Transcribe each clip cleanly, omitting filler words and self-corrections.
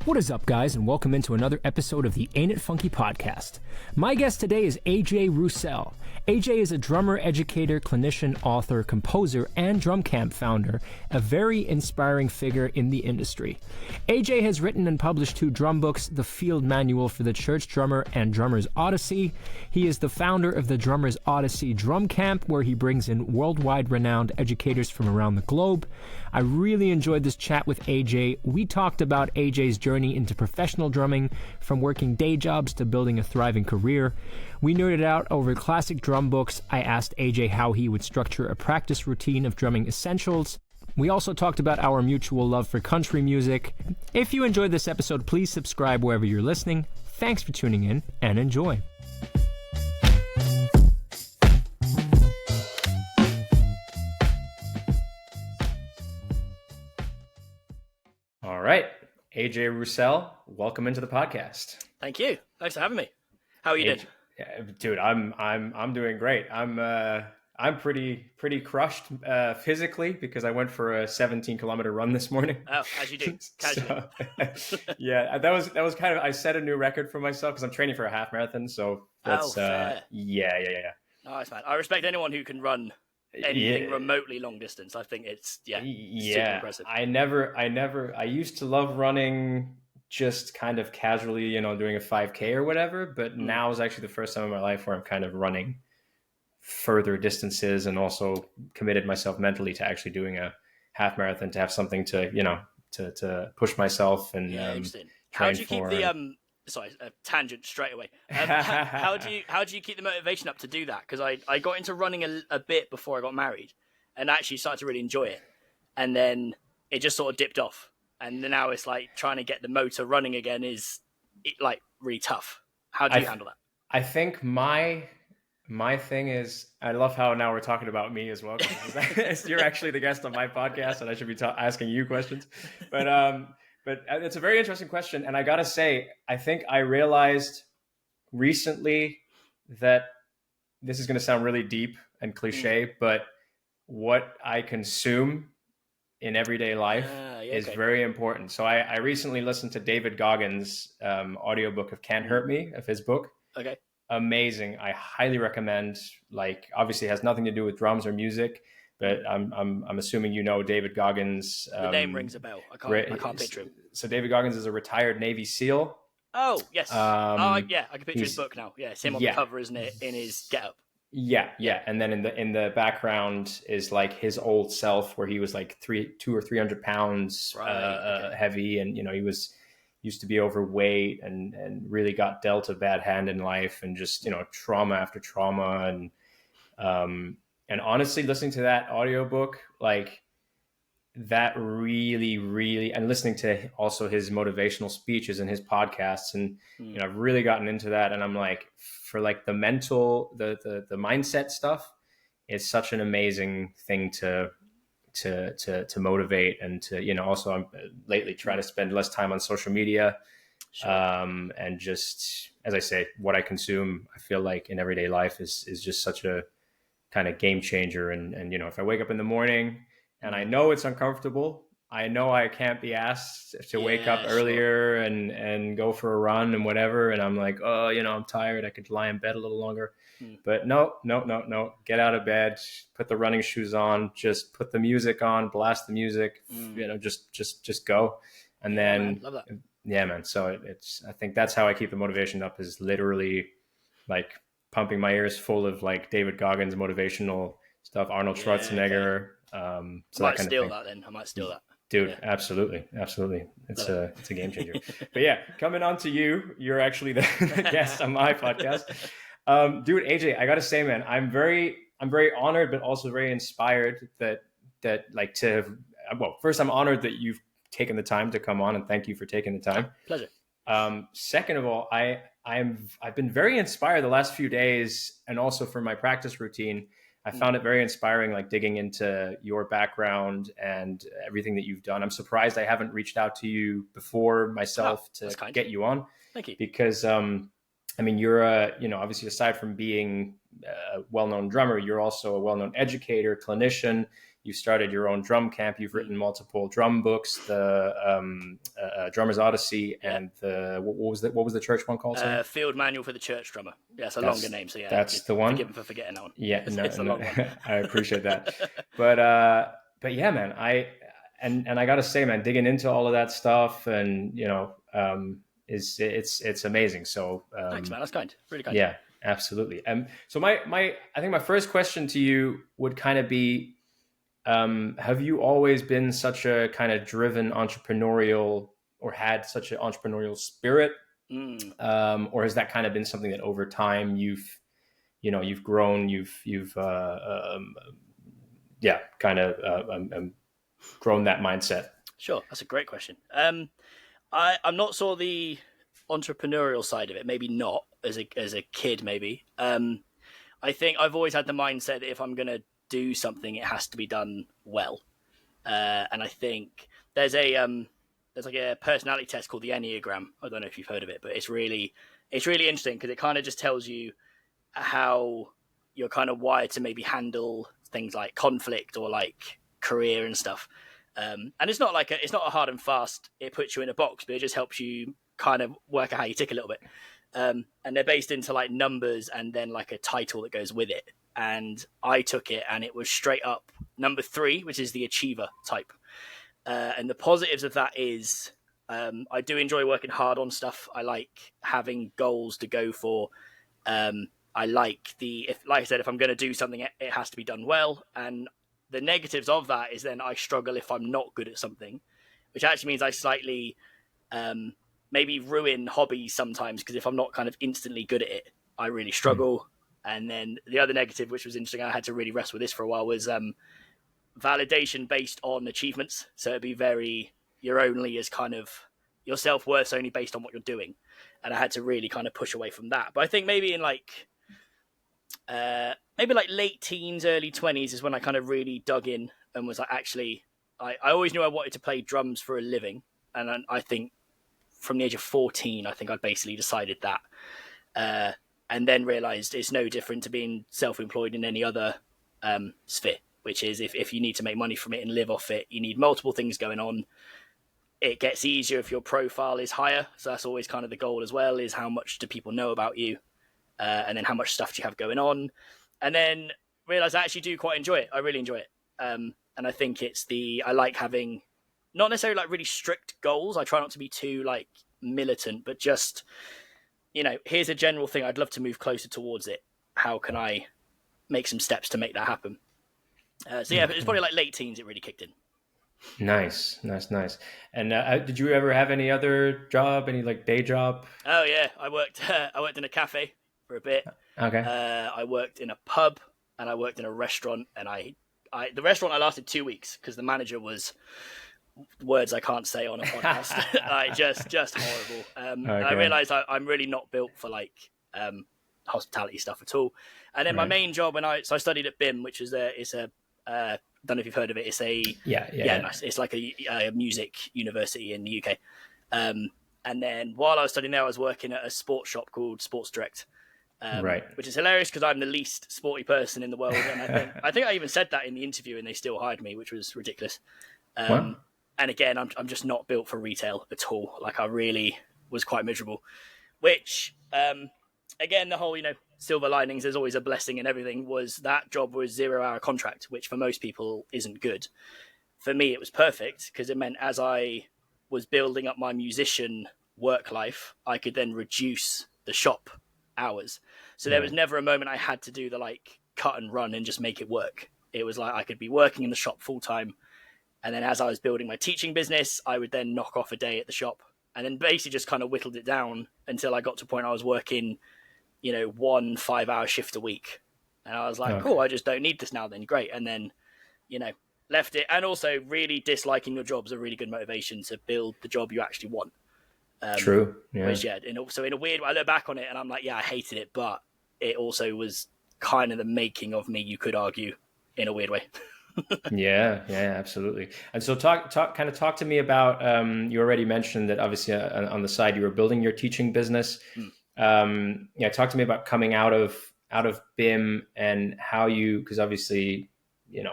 What is up, guys, and welcome into another episode of the Ain't It Funky podcast. My guest today is AJ Rousell. AJ is a drummer, educator, clinician, author, composer, and drum camp founder, a very inspiring figure in the industry. AJ has written and published 2 drum books, The Field Manual for the Church Drummer and Drummer's Odyssey. He is the founder of the Drummer's Odyssey Drum Camp, where he brings in worldwide renowned educators from around the globe. I really enjoyed this chat with AJ. We talked about AJ's journey into professional drumming, from working day jobs to building a thriving career. We nerded out over classic drum books. I asked AJ how he would structure a practice routine of drumming essentials. We also talked about our mutual love for country music. If you enjoyed this episode, please subscribe wherever you're listening. Thanks for tuning in, and enjoy. All right, AJ Rousell, welcome into the podcast. Thank you. Thanks for having me. How are you doing? Dude, I'm doing great. I'm pretty crushed physically because I went for a 17-kilometer run this morning. Oh, as you do, casually. Yeah, that was kind of, I set a new record for myself because I'm training for a half marathon. So that's fair. Yeah. Nice, man. I respect anyone who can run anything remotely long distance. I think it's super impressive. I used to love running just kind of casually, doing a 5K or whatever, but now is actually the first time in my life where I'm kind of running further distances and also committed myself mentally to actually doing a half marathon, to have something to, to push myself and interesting. How do you keep the tangent straight away. How do you keep the motivation up to do that? Because I got into running a bit before I got married, and actually started to really enjoy it, and then it just sort of dipped off, and now it's like trying to get the motor running again is like really tough. How do you handle that? I think my thing is, I love how now we're talking about me as well. You're actually the guest on my podcast, and I should be asking you questions, But it's a very interesting question. And I got to say, I think I realized recently that this is going to sound really deep and cliche, but what I consume in everyday life is very important. So I recently listened to David Goggins' audiobook of Can't Hurt Me, of his book. Okay. Amazing. I highly recommend. Like, obviously it has nothing to do with drums or music, but I'm assuming David Goggins. The name rings a bell. I can't picture him. So David Goggins is a retired Navy SEAL. Oh yes. I can picture his book now. Yeah, it's him on the cover, isn't it? In his getup. Yeah. And then in the background is like his old self, where he was like 200 or 300 pounds heavy, and he used to be overweight and really got dealt a bad hand in life, and just trauma after trauma, and honestly, listening to that audiobook, like that really, and listening to also his motivational speeches and his podcasts, and I've really gotten into that. And I'm like, for like the mental, the mindset stuff, it's such an amazing thing to motivate, and to also I'm lately trying to spend less time on social media. Sure. And just, as I say, what I consume, I feel like in everyday life is just such a kind of game changer. And if I wake up in the morning and I know it's uncomfortable, I know I can't be asked to wake up earlier and go for a run and whatever, and I'm like, I'm tired, I could lie in bed a little longer. But no, get out of bed, put the running shoes on, just put the music on, blast the music, just go. And then man, love that. Yeah, man. So I think that's how I keep the motivation up, is literally like pumping my ears full of like David Goggins motivational stuff, Arnold Schwarzenegger. So I might steal that then. I might steal that. Dude, absolutely. It's a game changer. But yeah, coming on to you, you're actually the guest on my podcast. Dude, AJ, I gotta say, man, I'm very honored, but also very inspired that first, I'm honored that you've taken the time to come on, and thank you for taking the time. Pleasure. Second of all, I've been very inspired the last few days, and also for my practice routine. I found it very inspiring, like digging into your background and everything that you've done. I'm surprised I haven't reached out to you before myself to get you on. Thank you. Because, you're obviously, aside from being a well-known drummer, you're also a well-known educator, clinician. You started your own drum camp. You've written multiple drum books, the Drummer's Odyssey, and what was the church one called? Field Manual for the Church Drummer. Yeah, it's a longer name, so that's the one. Forgive me for forgetting that one. Yeah, it's a long one. I appreciate that. But yeah, man, I gotta say, man, digging into all of that stuff, and it's amazing. So thanks, man. That's kind. Really kind. Yeah, absolutely. So I think my first question to you would kind of be, have you always been such a kind of driven entrepreneurial, or had such an entrepreneurial spirit? Or has that kind of been something that over time you've grown, grown that mindset? Sure. That's a great question. I'm not sort of the entrepreneurial side of it. Maybe not as a kid, maybe. I think I've always had the mindset that if I'm going to do something, it has to be done well. And I think there's like a personality test called the Enneagram. I don't know if you've heard of it, but it's really interesting because it kind of just tells you how you're kind of wired to maybe handle things like conflict or like career and stuff. And it's not a hard and fast, it puts you in a box, but it just helps you kind of work out how you tick a little bit. And they're based into like numbers and then like a title that goes with it. And I took it and it was straight up number 3, which is the achiever type. And the positives of that is I do enjoy working hard on stuff. I like having goals to go for. I like like I said, if I'm going to do something, it has to be done well. And the negatives of that is then I struggle if I'm not good at something, which actually means I slightly maybe ruin hobbies sometimes, because if I'm not kind of instantly good at it, I really struggle. And then the other negative, which was interesting, I had to really wrestle with this for a while, was validation based on achievements. So it'd be you're only as kind of, your self-worth's only based on what you're doing. And I had to really kind of push away from that. But I think maybe in maybe late teens, early 20s is when I kind of really dug in and was like, actually, I always knew I wanted to play drums for a living. And I think from the age of 14, I think I basically decided that. And then realized it's no different to being self-employed in any other sphere, which is if you need to make money from it and live off it, you need multiple things going on. It gets easier if your profile is higher. So that's always kind of the goal as well, is how much do people know about you? And then how much stuff do you have going on? And then realize I actually do quite enjoy it. I really enjoy it. And I think I like having not necessarily like really strict goals. I try not to be too like militant, but just, here's a general thing. I'd love to move closer towards it. How can I make some steps to make that happen? So yeah, it's probably like late teens it really kicked in. Nice. And did you ever have any other job, any like day job? Oh yeah, I worked in a cafe for a bit. Okay. I worked in a pub and I worked in a restaurant, and the restaurant I lasted 2 weeks because the manager was words I can't say on a podcast. Like just horrible. And I realized I'm really not built for like hospitality stuff at all. And then my main job I studied at BIM, which is I don't know if you've heard of it. It's nice. It's like a music university in the UK. And then while I was studying there, I was working at a sports shop called Sports Direct, which is hilarious because I'm the least sporty person in the world. And I think I even said that in the interview, and they still hired me, which was ridiculous. Wow. And again, I'm just not built for retail at all. Like I really was quite miserable, which again, the whole, silver linings, there's always a blessing in everything, was that job was 0-hour contract, which for most people isn't good. For me, it was perfect because it meant as I was building up my musician work life, I could then reduce the shop hours. So there was never a moment I had to do the like cut and run and just make it work. It was like I could be working in the shop full time. And then as I was building my teaching business, I would then knock off a day at the shop and then basically just kind of whittled it down until I got to a point I was working 1 5-hour shift a week. And I was like, cool, I just don't need this now then. Great. And then, left it. And also really disliking your job's a really good motivation to build the job you actually want. True. Yeah. Which, so in a weird way, I look back on it and I'm like, yeah, I hated it, but it also was kind of the making of me, you could argue, in a weird way. Yeah, absolutely. And so talk to me about, you already mentioned that obviously on the side you were building your teaching business. Talk to me about coming out of BIM and how you, because obviously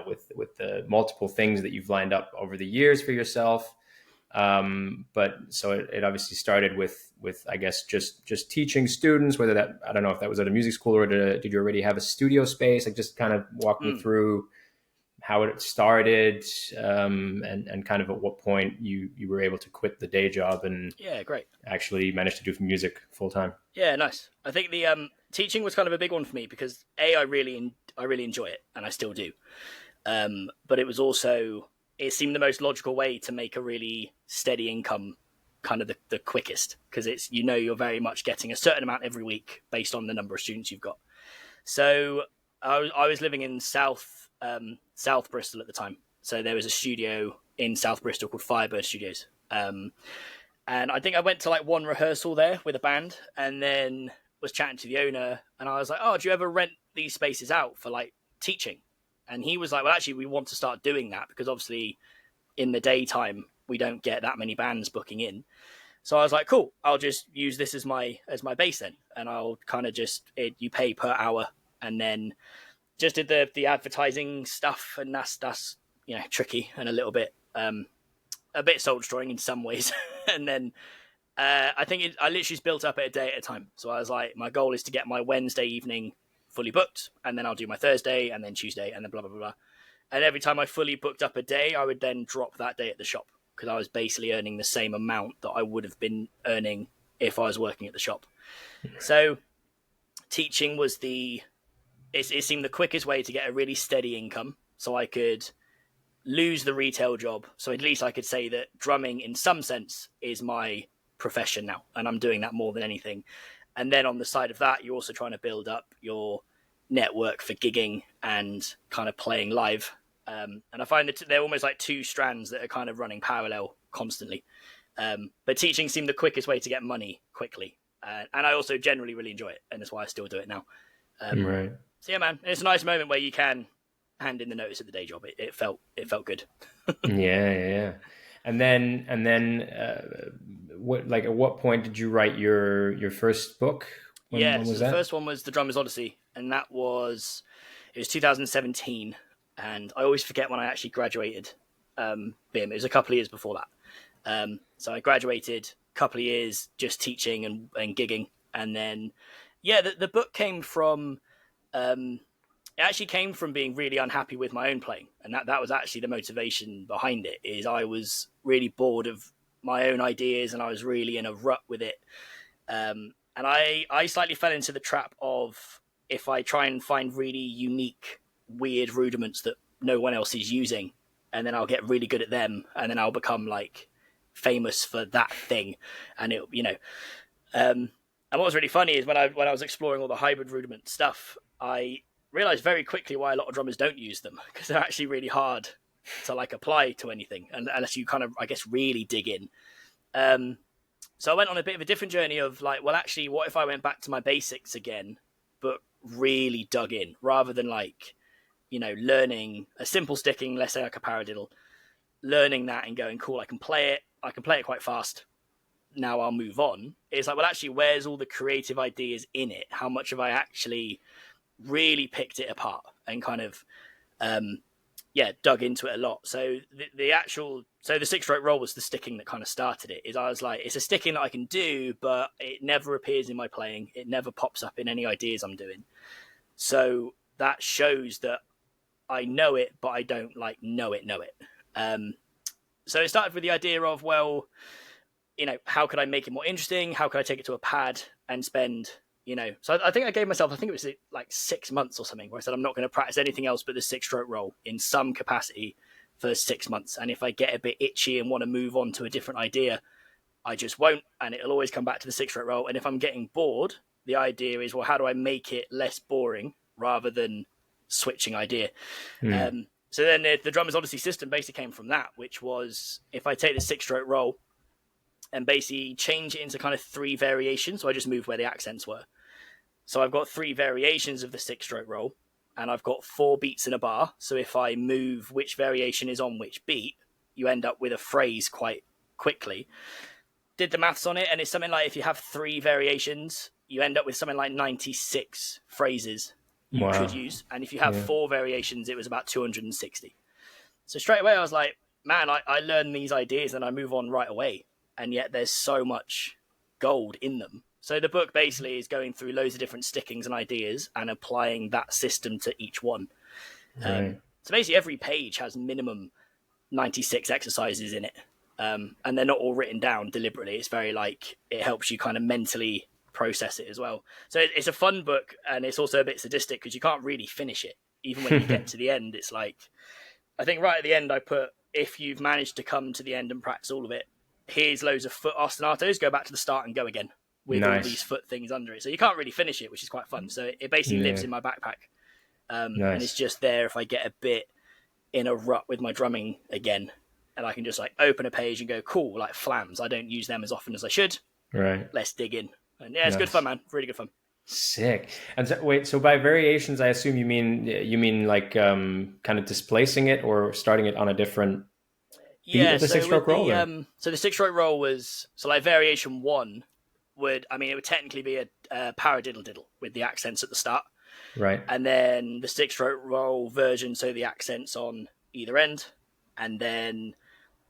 with the multiple things that you've lined up over the years for yourself. But so it obviously started with I guess just teaching students, whether that, I don't know if that was at a music school or did you already have a studio space? Like, just kind of walk me through how it started, and kind of at what point you were able to quit the day job and actually manage to do music full time. Yeah, nice. I think the teaching was kind of a big one for me because I really enjoy it, and I still do. But it seemed the most logical way to make a really steady income kind of the quickest, because it's, you're very much getting a certain amount every week based on the number of students you've got. So I was living in South Bristol at the time. So there was a studio in South Bristol called Firebird Studios. And I think I went to like one rehearsal there with a band, and then was chatting to the owner, and I was like, oh, do you ever rent these spaces out for like teaching? And he was like, well, actually, we want to start doing that because obviously in the daytime, we don't get that many bands booking in. So I was like, cool, I'll just use this as my base then. And I'll kind of you pay per hour, and then just did the advertising stuff. And that's tricky and a bit soul destroying in some ways. And then I think I literally built up a day at a time. So I was like, my goal is to get my Wednesday evening fully booked, and then I'll do my Thursday, and then Tuesday, and then blah, blah, blah, blah. And every time I fully booked up a day, I would then drop that day at the shop, because I was basically earning the same amount that I would have been earning if I was working at the shop. So teaching was it seemed the quickest way to get a really steady income, so I could lose the retail job. So at least I could say that drumming in some sense is my profession now, and I'm doing that more than anything. And then on the side of that, you're also trying to build up your network for gigging and kind of playing live. And I find that they're almost like two strands that are kind of running parallel constantly. But teaching seemed the quickest way to get money quickly. And I also generally really enjoy it. And that's why I still do it now. Right. So yeah, man, it's a nice moment where you can hand in the notice of the day job. It felt good. Yeah. And then at what point did you write your first book? When was that? The first one was The Drummer's Odyssey, and it was 2017. And I always forget when I actually graduated BIM. It was a couple of years before that. So I graduated a couple of years just teaching and gigging. And then, the book came from, it actually came from being really unhappy with my own playing. And that was actually the motivation behind it, is I was really bored of my own ideas, and I was really in a rut with it. And I slightly fell into the trap of, if I try and find really unique, weird rudiments that no one else is using, and then I'll get really good at them, and then I'll become like famous for that thing. And and what was really funny is when I was exploring all the hybrid rudiment stuff, I realized very quickly why a lot of drummers don't use them, because they're actually really hard to like apply to anything, and unless you kind of, I guess, really dig in. So I went on a bit of a different journey of like, well, actually, what if I went back to my basics again, but really dug in, rather than like, learning a simple sticking, let's say like a paradiddle, learning that and going, cool, I can play it quite fast. Now I'll move on. It's like, well, actually, where's all the creative ideas in it? How much have I actually really picked it apart and kind of, dug into it a lot. So the 6-stroke roll was the sticking that kind of started it. Is I was like, it's a sticking that I can do, but it never appears in my playing. It never pops up in any ideas I'm doing. So that shows that I know it, but I don't like know it. So it started with the idea of, well, how could I make it more interesting? How could I take it to a pad and spend, so I think I gave myself, I think it was like 6 months or something, where I said, I'm not going to practice anything else but the 6-stroke roll in some capacity for 6 months. And if I get a bit itchy and want to move on to a different idea, I just won't. And it'll always come back to the 6-stroke roll. And if I'm getting bored, the idea is, well, how do I make it less boring rather than switching idea? So then the Drummer's Odyssey system basically came from that, which was, if I take the 6-stroke roll and basically change it into kind of 3 variations, so I just moved where the accents were. So I've got 3 variations of the 6-stroke roll, and I've got 4 beats in a bar. So if I move which variation is on which beat, you end up with a phrase quite quickly. Did the maths on it, and it's something like, if you have 3 variations, you end up with something like 96 phrases you could use. And if you have 4 variations, it was about 260. So straight away I was like, man, I learn these ideas and I move on right away. And yet there's so much gold in them. So the book basically is going through loads of different stickings and ideas and applying that system to each one. So basically every page has minimum 96 exercises in it. And they're not all written down deliberately. It's very like, it helps you kind of mentally process it as well. So it's a fun book, and it's also a bit sadistic because you can't really finish it. Even when you get to the end, it's like, I think right at the end I put, if you've managed to come to the end and practice all of it, here's loads of foot ostinatos, go back to the start and go again with all these foot things under it. So you can't really finish it, which is quite fun. So it basically lives in my backpack. And it's just there if I get a bit in a rut with my drumming again, and I can just like open a page and go, cool, like flams. I don't use them as often as I should. Right. Let's dig in. And yeah, it's good fun, man. Really good fun. Sick. And so, wait, so by variations, I assume you mean like kind of displacing it or starting it on a different beat of the 6-stroke roll? So the 6-stroke roll was, so like variation 1 it would technically be a paradiddle diddle with the accents at the start. Right. And then the 6-stroke roll version, so the accents on either end. And then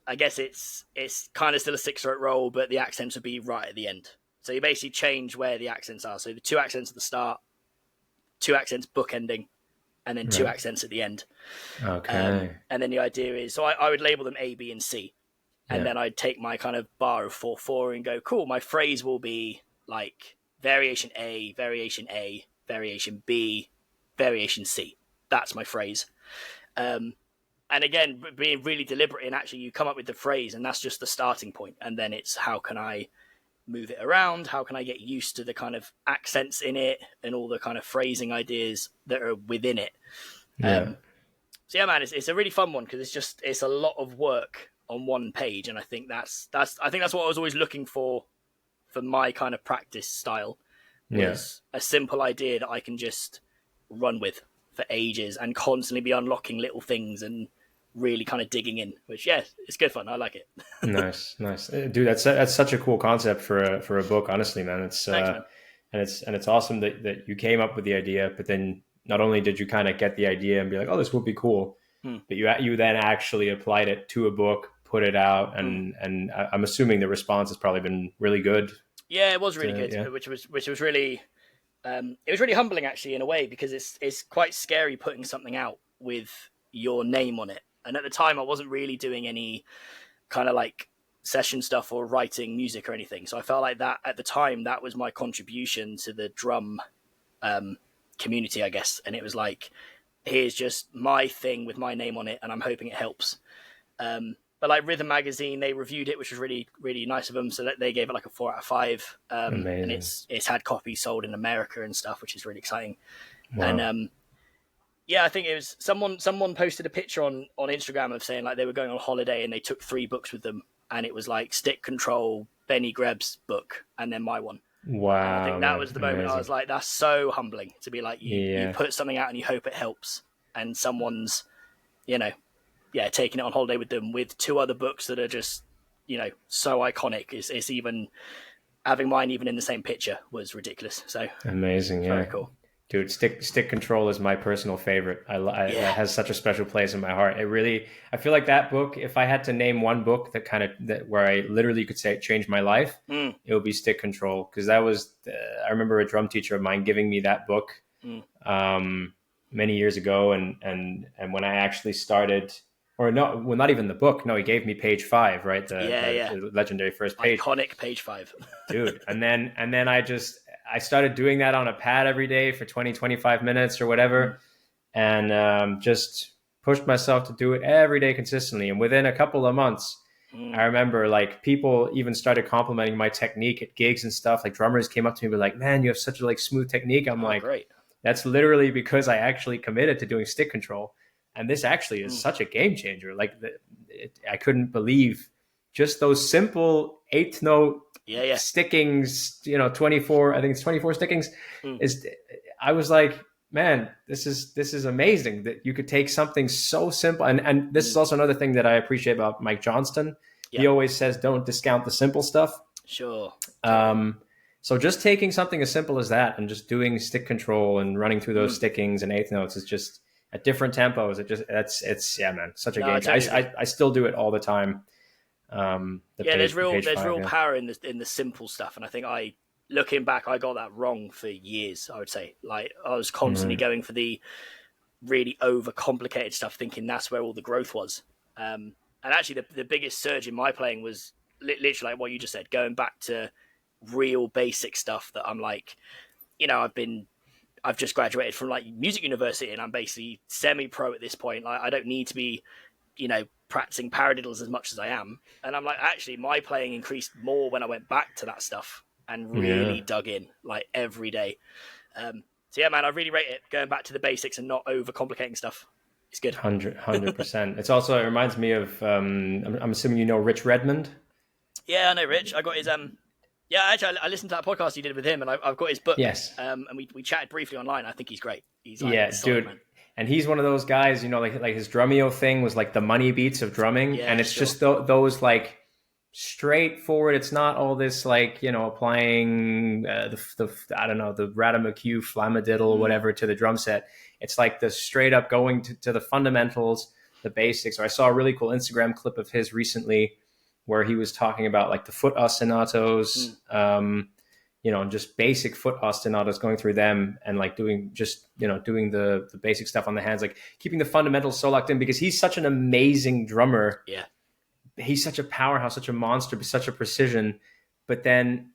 I guess it's kind of still a 6-stroke roll, but the accents would be right at the end. So you basically change where the accents are. So the 2 accents at the start, 2 accents bookending, and then 2 accents at the end. Okay. And then the idea is, so I would label them A, B, and C. And then I'd take my kind of bar of 4/4 and go, cool, my phrase will be like variation A, variation A, variation B, variation C. That's my phrase. And again, being really deliberate in actually you come up with the phrase, and that's just the starting point. And then it's how can I move it around? How can I get used to the kind of accents in it and all the kind of phrasing ideas that are within it? So yeah, man, it's a really fun one because it's a lot of work on one page. And I think that's what I was always looking for my kind of practice style was a simple idea that I can just run with for ages and constantly be unlocking little things and really kind of digging in, which it's good fun. I like it. Nice dude. That's such a cool concept for a book, honestly, man. It's Thanks, man. and it's awesome that you came up with the idea, but then not only did you kind of get the idea and be like, oh, this would be cool, but you then actually applied it to a book, put it out, and I'm assuming the response has probably been really good. Yeah, it was really good, which was really it was really humbling actually in a way, because it's quite scary putting something out with your name on it. And at the time I wasn't really doing any kind of like session stuff or writing music or anything. So I felt like that at the time, that was my contribution to the drum community, I guess. And it was like, here's just my thing with my name on it, and I'm hoping it helps. But like Rhythm Magazine, they reviewed it, which was really, really nice of them. So that they gave it like a 4 out of 5. And it's had copies sold in America and stuff, which is really exciting. Wow. And I think it was someone posted a picture on Instagram of saying like they were going on holiday and they took 3 books with them, and it was like Stick Control, Benny Greb's book, and then my one. Wow. And I think that was the moment I was like, that's so humbling to be like, you put something out and you hope it helps, and someone's, taking it on holiday with them with 2 other books that are just, so iconic. It's even having mine even in the same picture was ridiculous. So amazing. Very cool. Dude, Stick Control is my personal favorite. It has such a special place in my heart. I feel like that book, if I had to name one book that where I literally could say it changed my life, it would be Stick Control. Because that was, I remember a drum teacher of mine giving me that book many years ago. And when I actually started, or no, well, not even the book. No, he gave me page 5, right? The legendary first page. Iconic page 5. Dude. And then I started doing that on a pad every day for 20, 25 minutes or whatever. And just pushed myself to do it every day consistently. And within a couple of months, I remember like people even started complimenting my technique at gigs and stuff. Like drummers came up to me and were like, man, you have such a like smooth technique. I'm like, great. That's literally because I actually committed to doing Stick Control. And this actually is such a game changer. Like I couldn't believe just those simple 8th note stickings, 24, I think it's 24 stickings I was like, man, this is amazing that you could take something so simple. And this is also another thing that I appreciate about Mike Johnston. He always says, don't discount the simple stuff. Sure. So just taking something as simple as that and just doing stick control and running through those stickings and eighth notes is just at different tempos. It's yeah, man, such a game. Totally. I still do it all the time. There's real power in the simple stuff, and I think looking back, I got that wrong for years. I would say, like, I was constantly going for the really overcomplicated stuff, thinking that's where all the growth was. And actually, the biggest surge in my playing was literally like what you just said, going back to real basic stuff that I'm like, I've just graduated from like music university, and I'm basically semi-pro at this point. Like, I don't need to be, practicing paradiddles as much as I am. And I'm like, actually, my playing increased more when I went back to that stuff and really dug in, like, every day. So yeah, man, I really rate it, going back to the basics and not overcomplicating stuff. It's good. 100%. It's also, it reminds me of, I'm assuming you know Rich Redmond? Yeah, I know Rich. I got his, actually, I listened to that podcast you did with him, and I've got his book. Yes. And we chatted briefly online. I think he's great. He's dude. Man. And he's one of those guys, like his Drumeo thing was like the money beats of drumming. And it's just those like straightforward. It's not all this like, applying the Radamacue flamadiddle or whatever to the drum set. It's like the straight up going to the fundamentals, the basics. Or I saw a really cool Instagram clip of his recently where he was talking about like the foot ostinatos, and just basic foot ostinatos, going through them and like doing the basic stuff on the hands, like keeping the fundamentals so locked in, because he's such an amazing drummer. Yeah. He's such a powerhouse, such a monster, such a precision. But then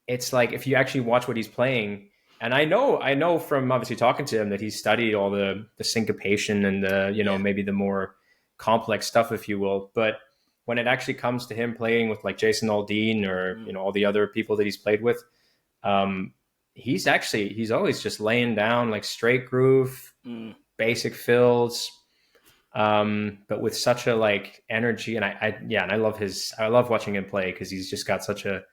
it's like, if you actually watch what he's playing, and I know from obviously talking to him that he's studied all the syncopation and the, maybe the more complex stuff, if you will. But when it actually comes to him playing with like Jason Aldean or, all the other people that he's played with, he's always just laying down like straight groove, basic fills, but with such a like energy. And I love watching him play, because he's just got such a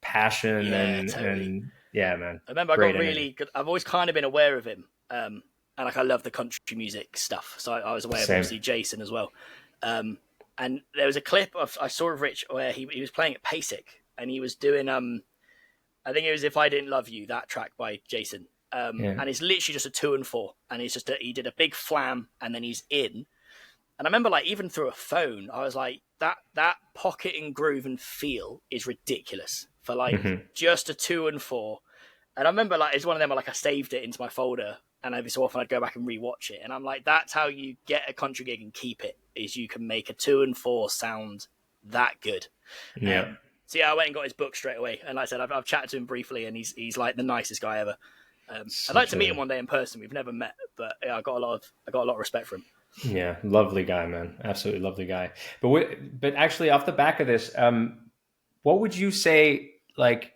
passion and yeah, man. I remember I got really good. I've always kind of been aware of him. And like, I love the country music stuff. So I was aware of obviously Jason as well. And there was a clip I saw of Rich where he was playing at PASIC, and he was doing, I think it was If I Didn't Love You, that track by Jason. And it's literally just a 2 and 4. And it's just he did a big flam, and then he's in. And I remember, like, even through a phone, I was like, that pocket and groove and feel is ridiculous for like just a 2 and 4. And I remember, like, it's one of them where, like, I saved it into my folder, and every so often I'd go back and rewatch it. And I'm like, that's how you get a country gig and keep it, is you can make a 2 and 4 sound that good. Yeah. So yeah, I went and got his book straight away. And like I said, I've chatted to him briefly, and he's like the nicest guy ever. I'd like to meet him one day in person. We've never met, but yeah, I got a lot of respect for him. Yeah, lovely guy, man. Absolutely lovely guy. But actually, off the back of this, what would you say? Like,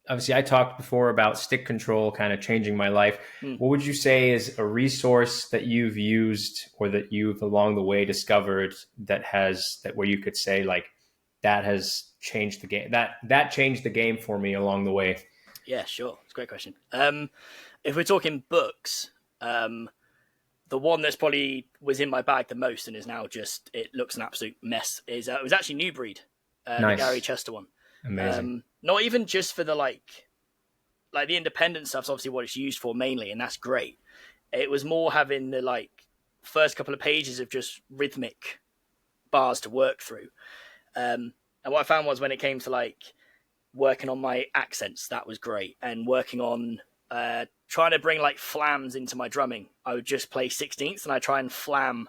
obviously, I talked before about stick control kind of changing my life. What would you say is a resource that you've used or that you've along the way discovered that where you could say like that has changed the game? That changed the game for me along the way. Yeah, sure. It's a great question. If we're talking books, the one that's probably was in my bag the most and is now just, it looks an absolute mess, is it was actually New Breed, the Gary Chester one. Amazing. Not even just for the like the independent stuff's obviously what it's used for mainly, and that's great. It was more having the like first couple of pages of just rhythmic bars to work through. And what I found was when it came to like working on my accents, that was great. And working on trying to bring like flams into my drumming, I would just play 16ths and I try and flam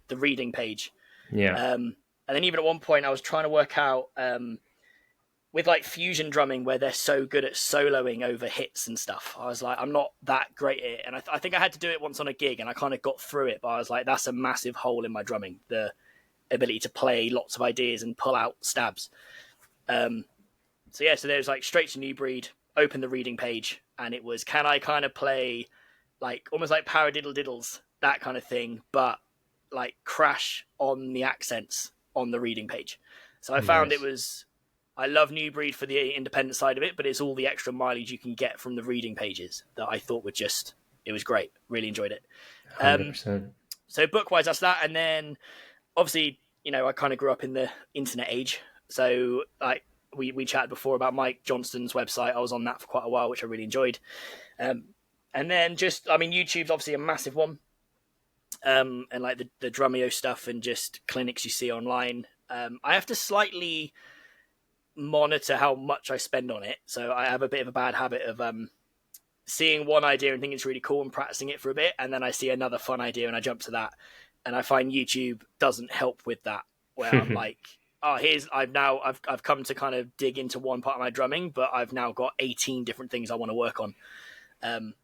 the reading page. Yeah. And then even at one point I was trying to work out with like fusion drumming where they're so good at soloing over hits and stuff. I was like, I'm not that great at it. And I think I had to do it once on a gig and I kind of got through it, but I was like, that's a massive hole in my drumming, the ability to play lots of ideas and pull out stabs. So there's like straight to New Breed, open the reading page, and it was, can I kind of play like almost like paradiddle diddles, that kind of thing, but like crash on the accents on the reading page. So I found it was, I love New Breed for the independent side of it, but it's all the extra mileage you can get from the reading pages that I thought it was great. Really enjoyed it. 100%. So book-wise, that's that. And then obviously, I kind of grew up in the internet age. So like we chatted before about Mike Johnston's website. I was on that for quite a while, which I really enjoyed. And then YouTube's obviously a massive one. And like the Drumeo stuff and just clinics you see online. I have to slightly monitor how much I spend on it. So I have a bit of a bad habit of seeing one idea and thinking it's really cool and practicing it for a bit, and then I see another fun idea and I jump to that. And I find YouTube doesn't help with that, where I'm like, oh, I've come to kind of dig into one part of my drumming, but I've now got 18 different things I want to work on.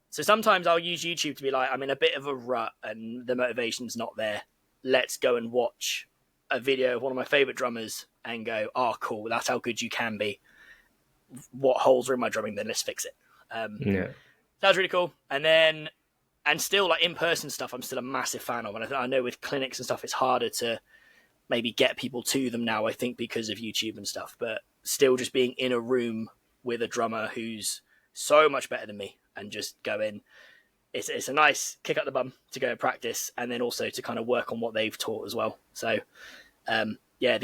So sometimes I'll use YouTube to be like, I'm in a bit of a rut and the motivation's not there. Let's go and watch a video of one of my favorite drummers and go, oh, cool, that's how good you can be. What holes are in my drumming? Then let's fix it. That's really cool. And still, like in-person stuff, I'm still a massive fan of. And I know with clinics and stuff, it's harder to maybe get people to them now, I think, because of YouTube and stuff. But still just being in a room with a drummer who's so much better than me and just go in. It's a nice kick up the bum to go and practice, and then also to kind of work on what they've taught as well. So, the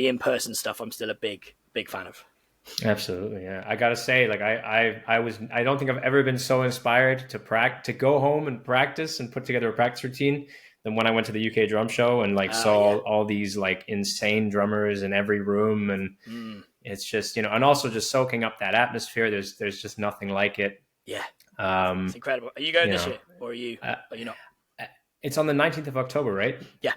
in-person stuff I'm still a big fan of. Absolutely, yeah. I gotta say, like I don't think I've ever been so inspired to go home and practice and put together a practice routine than when I went to the UK drum show and saw all these like insane drummers in every room, and it's just, and also just soaking up that atmosphere. There's just nothing like it. Yeah. It's incredible. Are you going this year, or are you not? It's on the 19th of October, right? Yeah.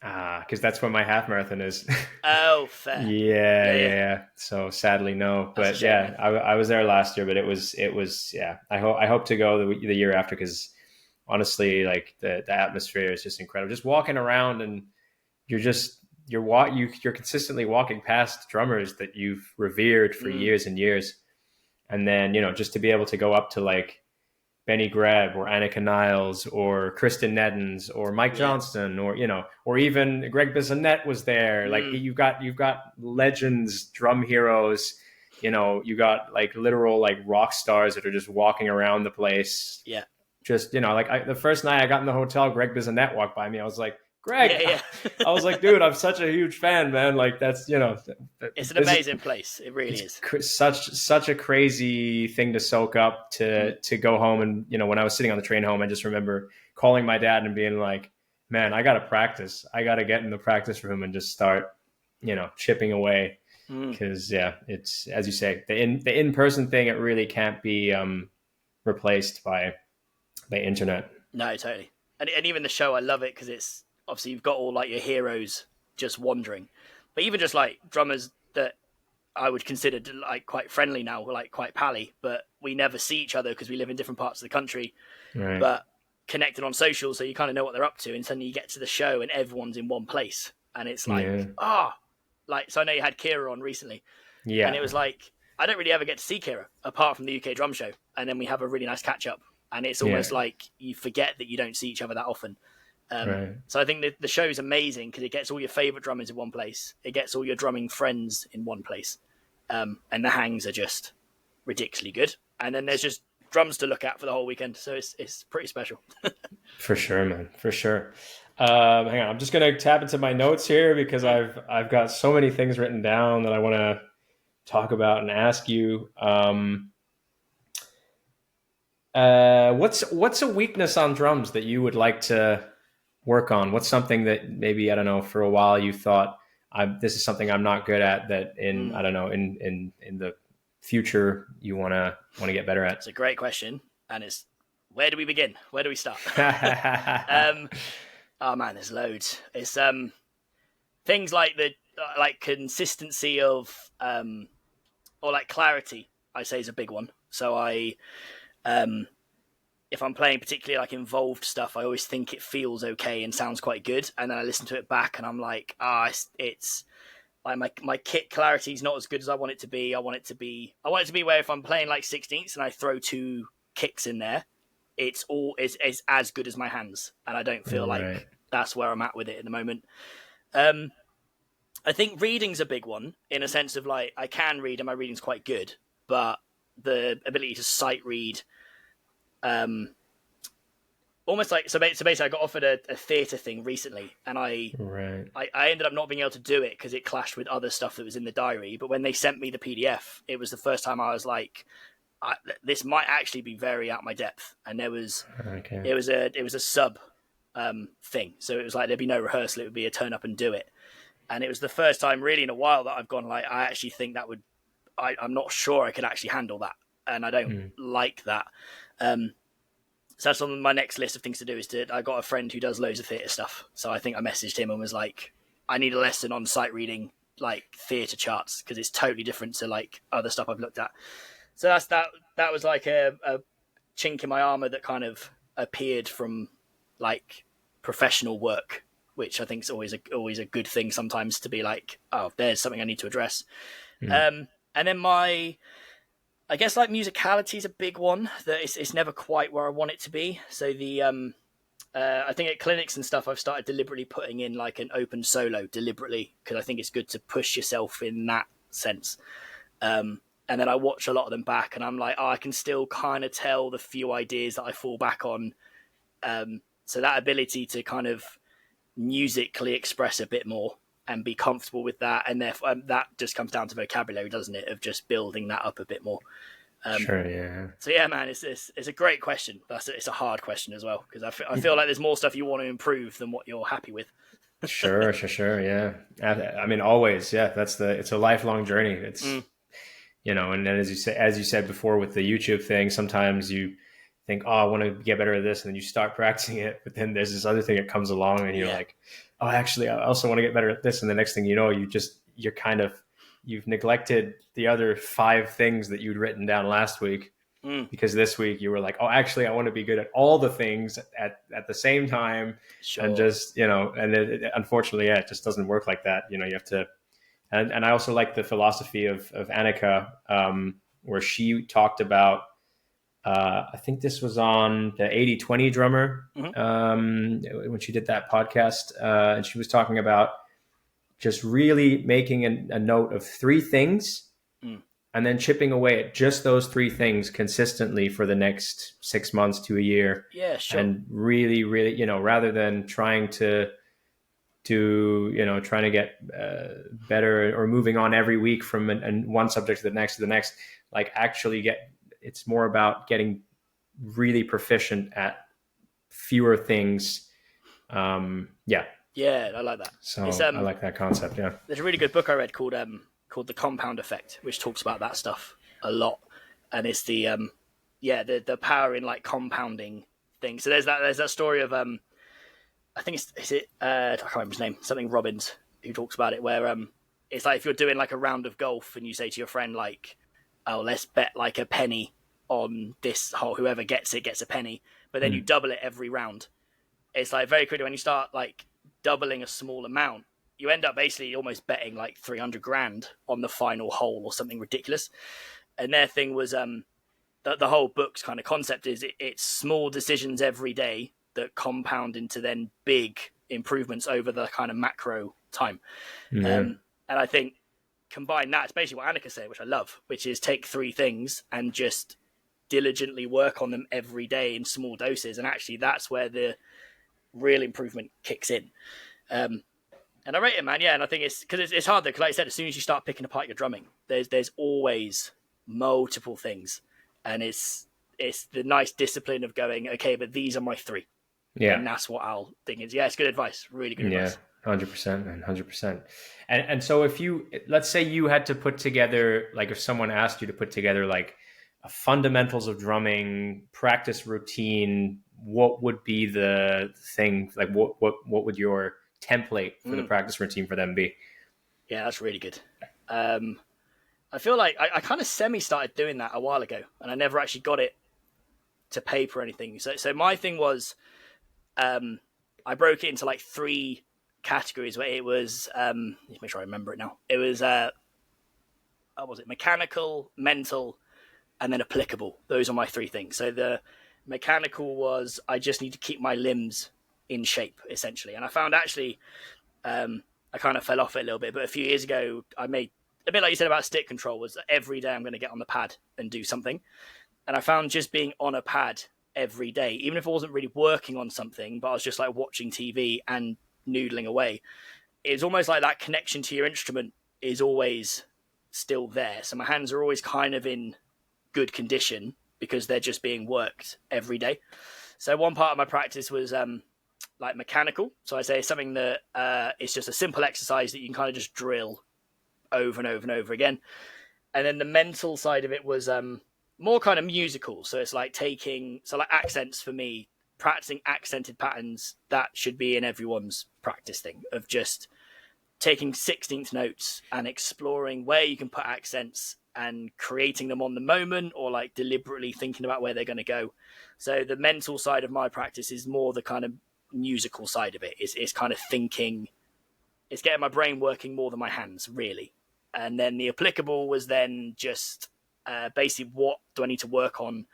Because that's when my half marathon is. Oh, fair. Yeah. So sadly, no. But yeah, I was there last year, but it was. Yeah. I hope to go the year after, because honestly, like the atmosphere is just incredible. Just walking around, and you're consistently walking past drummers that you've revered for years and years. And then, just to be able to go up to like Benny Greb or Annika Niles or Kristen Neddens or Mike Johnston or even Greg Bissonette was there. Like you've got legends, drum heroes, you got like literal like rock stars that are just walking around the place. Yeah. Just, the first night I got in the hotel, Greg Bissonette walked by me. I was like, Greg, I was like, dude, I'm such a huge fan, man. Like that's, it's an amazing place. It really is such a crazy thing to soak up to go home. And, when I was sitting on the train home, I just remember calling my dad and being like, man, I got to practice. I got to get in the practice room and just start, chipping away. Cause it's, as you say, the in-person thing, it really can't be replaced by internet. No, totally. And even the show, I love it because it's, obviously you've got all like your heroes just wandering, but even just like drummers that I would consider like quite friendly now, like quite pally, but we never see each other because we live in different parts of the country, but connected on social. So you kind of know what they're up to. And suddenly you get to the show and everyone's in one place. And it's like, so I know you had Kira on recently. Yeah. And it was like, I don't really ever get to see Kira apart from the UK drum show. And then we have a really nice catch up. And it's almost like you forget that you don't see each other that often. So I think that the show is amazing because it gets all your favorite drummers in one place. It gets all your drumming friends in one place. And the hangs are just ridiculously good. And then there's just drums to look at for the whole weekend. So it's pretty special. For sure, man. For sure. Hang on. I'm just going to tap into my notes here because I've got so many things written down that I want to talk about and ask you. What's a weakness on drums that you would like to work on? What's something that maybe, I don't know, for a while you thought this is something I'm not good at, that in the future you want to get better at? It's a great question. And it's, where do we begin? Where do we start? Oh man, there's loads. It's things like the consistency of or like clarity, I say, is a big one. So if I'm playing particularly like involved stuff, I always think it feels okay and sounds quite good. And then I listen to it back and I'm like, it's like my kick clarity is not as good as I want it to be. I want it to be where if I'm playing like 16ths and I throw 2 kicks in there, it's as good as my hands. And I don't feel like that's where I'm at with it at the moment. I think reading's a big one in a sense of like, I can read and my reading's quite good, but the ability to sight read, almost like so basically I got offered a theatre thing recently, and I ended up not being able to do it because it clashed with other stuff that was in the diary. But when they sent me the PDF, it was the first time I was like, this might actually be very out my depth. And it was a sub thing, so it was like there'd be no rehearsal, it would be a turn up and do it. And it was the first time really in a while that I've gone like, I actually think that would, I'm not sure I could actually handle that, and I don't like that. So that's on my next list of things to do. I got a friend who does loads of theatre stuff, so I think I messaged him and was like, I need a lesson on sight reading, like theatre charts, because it's totally different to like other stuff I've looked at. So that was like a chink in my armor that kind of appeared from like professional work, which I think is always a good thing sometimes, to be like, oh, there's something I need to address. And then I guess like musicality is a big one that it's never quite where I want it to be. So I think at clinics and stuff, I've started deliberately putting in like an open solo deliberately, because I think it's good to push yourself in that sense. And then I watch a lot of them back and I'm like, oh, I can still kind of tell the few ideas that I fall back on. So that ability to kind of musically express a bit more and be comfortable with that, and therefore that just comes down to vocabulary, doesn't it, of just building that up a bit more. Sure, yeah. So yeah, man, it's a great question, but it's a hard question as well, because I feel like there's more stuff you want to improve than what you're happy with. Sure, yeah. I mean, always, yeah. It's a lifelong journey. It's you know, and then as you said before with the YouTube thing, sometimes you think, oh, I want to get better at this, and then you start practicing it, but then there's this other thing that comes along, and you're like, oh, actually, I also want to get better at this, and the next thing you know, you've neglected the other 5 things that you'd written down last week, because this week you were like, oh, actually, I want to be good at all the things at the same time. Sure. And just, you know, and unfortunately, it just doesn't work like that. You know, you have to, and I also like the philosophy of Annika, where she talked about, I think this was on the 80/20 drummer, when she did that podcast, and she was talking about just really making a note of 3 things and then chipping away at just those 3 things consistently for the next 6 months to a year. Yeah, sure. And really, really, you know, rather than trying to get better or moving on every week from one subject to the next, like actually it's more about getting really proficient at fewer things. Yeah, I like that. So I like that concept. Yeah, there's a really good book I read called The Compound Effect, which talks about that stuff a lot, and it's the power in like compounding things. So there's that story of I think I can't remember his name, something Robbins, who talks about it, where it's like if you're doing like a round of golf and you say to your friend like, oh, let's bet like a penny on this hole, whoever gets it gets a penny, but then you double it every round. It's like very quickly when you start like doubling a small amount, you end up basically almost betting like 300 grand on the final hole or something ridiculous. And their thing was the whole book's kind of concept is it's small decisions every day that compound into then big improvements over the kind of macro time. And I think combine that, it's basically what Annika said, which I love, which is take 3 things and just diligently work on them every day in small doses. And actually that's where the real improvement kicks in. And I rate it, man. Yeah. And I think it's because it's hard though, because like I said, as soon as you start picking apart your drumming, there's always multiple things. And it's the nice discipline of going, okay, but these are my 3. Yeah. And that's what I'll think is, it's good advice. Really good advice. 100%, man, 100%. And so if let's say you had to put together, like if someone asked you to put together like a fundamentals of drumming practice routine, what would be the thing? Like what would your template for the practice routine for them be? Yeah, that's really good. I feel like I kind of started doing that a while ago, and I never actually got it to paper or anything. So my thing was, I broke it into like 3 categories where it was, let's make sure I remember it now. It was, was it mechanical, mental, and then applicable. Those are my 3 things. So the mechanical was, I just need to keep my limbs in shape, essentially. And I found actually, I kind of fell off it a little bit, but a few years ago, I made, a bit like you said about stick control, was every day I'm going to get on the pad and do something. And I found just being on a pad every day, even if I wasn't really working on something, but I was just like watching TV and noodling away. It's almost like that connection to your instrument is always still there. So my hands are always kind of in good condition because they're just being worked every day. So one part of my practice was like mechanical. So I say something that it's just a simple exercise that you can kind of just drill over and over and over again. And then the mental side of it was more kind of musical. So it's like like accents for me, practicing accented patterns. That should be in everyone's practice thing of just taking 16th notes and exploring where you can put accents and creating them on the moment, or like deliberately thinking about where they're going to go. So the mental side of my practice is more the kind of musical side of it. It's kind of thinking, it's getting my brain working more than my hands, really. And then the applicable was then just basically what do I need to work on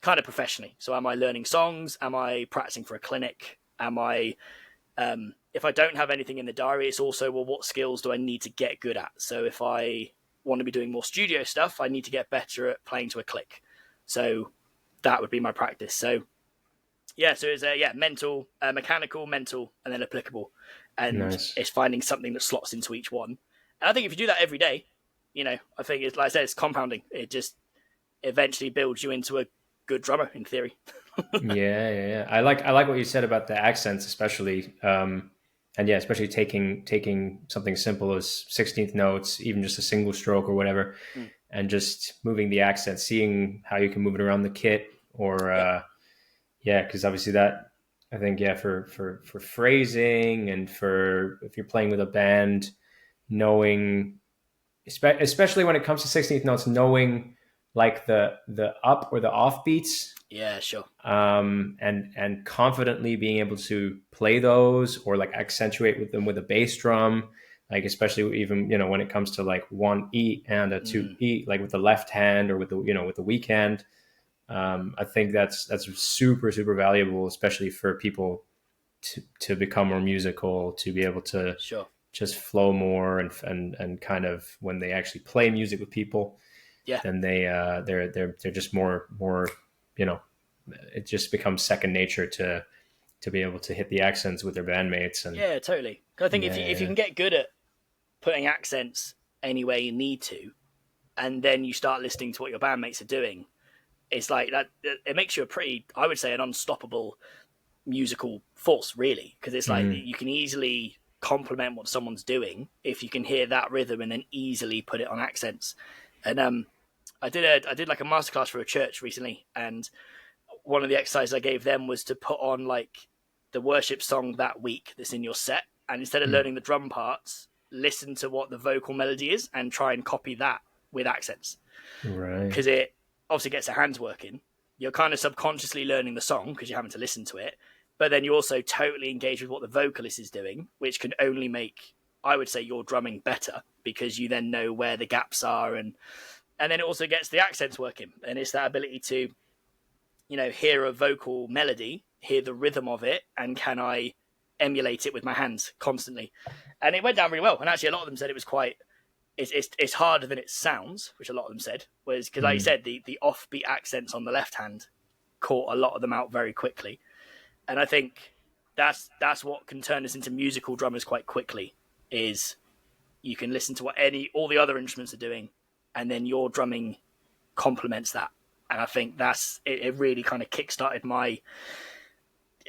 kind of professionally. So am I learning songs? Am I practicing for a clinic? Am I if I don't have anything in the diary, it's also, well, what skills do I need to get good at? So if I want to be doing more studio stuff, I need to get better at playing to a click. So that would be my practice. So yeah, so it's mental, mechanical, mental, and then applicable. And nice. It's finding something that slots into each one. And I think if you do that every day, I think it's, like I said, it's compounding. It just eventually builds you into a good drummer in theory. Yeah. I like what you said about the accents, especially. And yeah, especially taking something simple as 16th notes, even just a single stroke or whatever, and just moving the accent, seeing how you can move it around the kit, or because obviously that, I think, for phrasing and for if you're playing with a band, knowing, especially when it comes to 16th notes, knowing like the up or the off beats. Yeah, sure. And confidently being able to play those, or like accentuate with them with a bass drum, like especially even, when it comes to like 1E and a 2E, like with the left hand or with the, with the weak hand. I think that's super, super valuable, especially for people to become more musical, to be able to just flow more and kind of when they actually play music with people, then they're just more, it just becomes second nature to be able to hit the accents with their bandmates. And yeah, totally. Because I think if you can get good at putting accents anywhere you need to, and then you start listening to what your bandmates are doing, it's like that. It makes you I would say, an unstoppable musical force, really. Because it's like you can easily complement what someone's doing if you can hear that rhythm and then easily put it on accents. And I did like a masterclass for a church recently, and one of the exercises I gave them was to put on like the worship song that week that's in your set, and instead of learning the drum parts, listen to what the vocal melody is and try and copy that with accents. Right. Because it obviously gets the hands working. You're kind of subconsciously learning the song because you're having to listen to it, but then you also totally engage with what the vocalist is doing, which can only make, I would say, your drumming better, because you then know where the gaps are, and then it also gets the accents working, and it's that ability to hear a vocal melody, hear the rhythm of it, and can I emulate it with my hands constantly? And it went down really well. And actually, a lot of them said it was it's harder than it sounds, which a lot of them said was because, like you said, the offbeat accents on the left hand caught a lot of them out very quickly. And I think that's what can turn us into musical drummers quite quickly. Is you can listen to what all the other instruments are doing, and then your drumming complements that. And I think it really kind of kickstarted my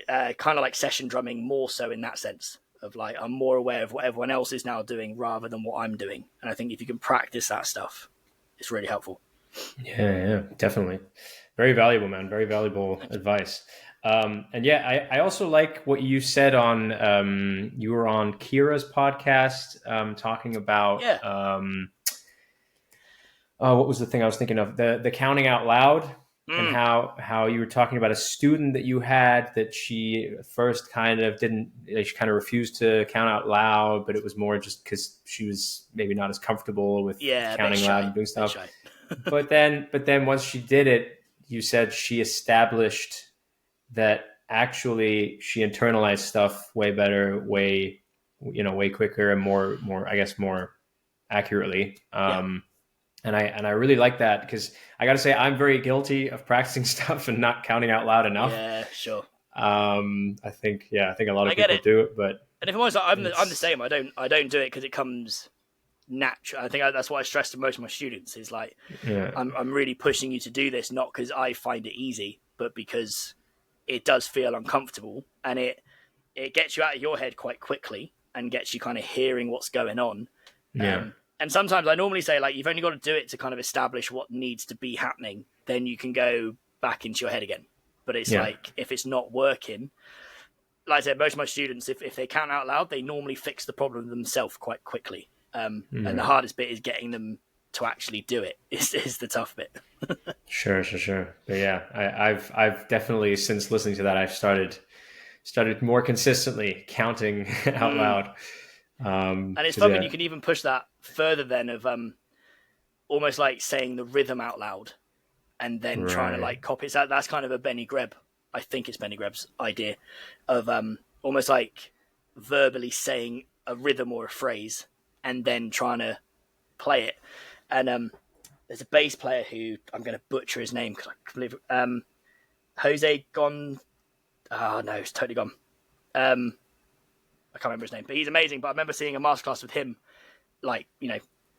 kind of like session drumming more so in that sense of like, I'm more aware of what everyone else is now doing rather than what I'm doing. And I think if you can practice that stuff, it's really helpful. Yeah, definitely. Very valuable, man. Very valuable advice. And yeah, I also like what you said on, you were on Kira's podcast, talking about, what was the thing I was thinking of? The counting out loud, and how you were talking about a student that you had that she first kind of she kind of refused to count out loud, but it was more just because she was maybe not as comfortable with counting loud and doing stuff. but then once she did it, you said she established that actually she internalized stuff way better, way quicker and more, I guess, more accurately. And I really like that, because I got to say, I'm very guilty of practicing stuff and not counting out loud enough. Yeah, sure. I think a lot of people do it, but and if I'm honest, I'm the same. I don't do it because it comes natural. I think that's what I stress to most of my students is like, I'm really pushing you to do this, not because I find it easy, but because it does feel uncomfortable, and it gets you out of your head quite quickly and gets you kind of hearing what's going on. And sometimes I normally say, like, you've only got to do it to kind of establish what needs to be happening. Then you can go back into your head again. But it's like, if it's not working, like I said, most of my students, if they count out loud, they normally fix the problem themselves quite quickly. And the hardest bit is getting them to actually do it is the tough bit. Sure. But yeah, I've definitely, since listening to that, I've started more consistently counting out loud. And it's fun when you can even push that further then of almost like saying the rhythm out loud and then trying to like copy it. That's kind of a Benny Greb. I think it's Benny Greb's idea of almost like verbally saying a rhythm or a phrase and then trying to play it. And there's a bass player who I'm going to butcher his name because I believe Jose Gon. Oh no, it's totally gone. I can't remember his name, but he's amazing. But I remember seeing a masterclass with him,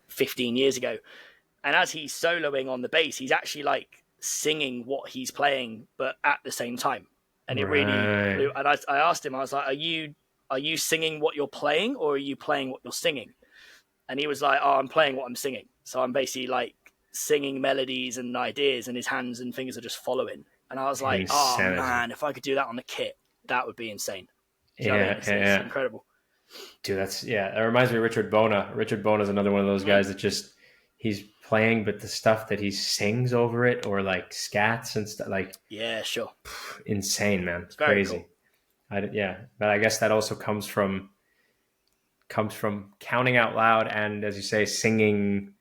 15 years ago. And as he's soloing on the bass, he's actually like singing what he's playing, but at the same time. And it really blew. And I asked him, I was like, are you singing what you're playing, or are you playing what you're singing? And he was like, oh, I'm playing what I'm singing. So I'm basically like singing melodies and ideas, and his hands and fingers are just following. And I was like, oh man, if I could do that on the kit, that would be insane. It's incredible. Dude, that reminds me of Richard Bona. Richard Bona is another one of those guys that just, he's playing, but the stuff that he sings over it, or like scats and stuff, like, yeah, sure, insane, man. It's crazy. Cool. But I guess that also comes from counting out loud, and as you say, singing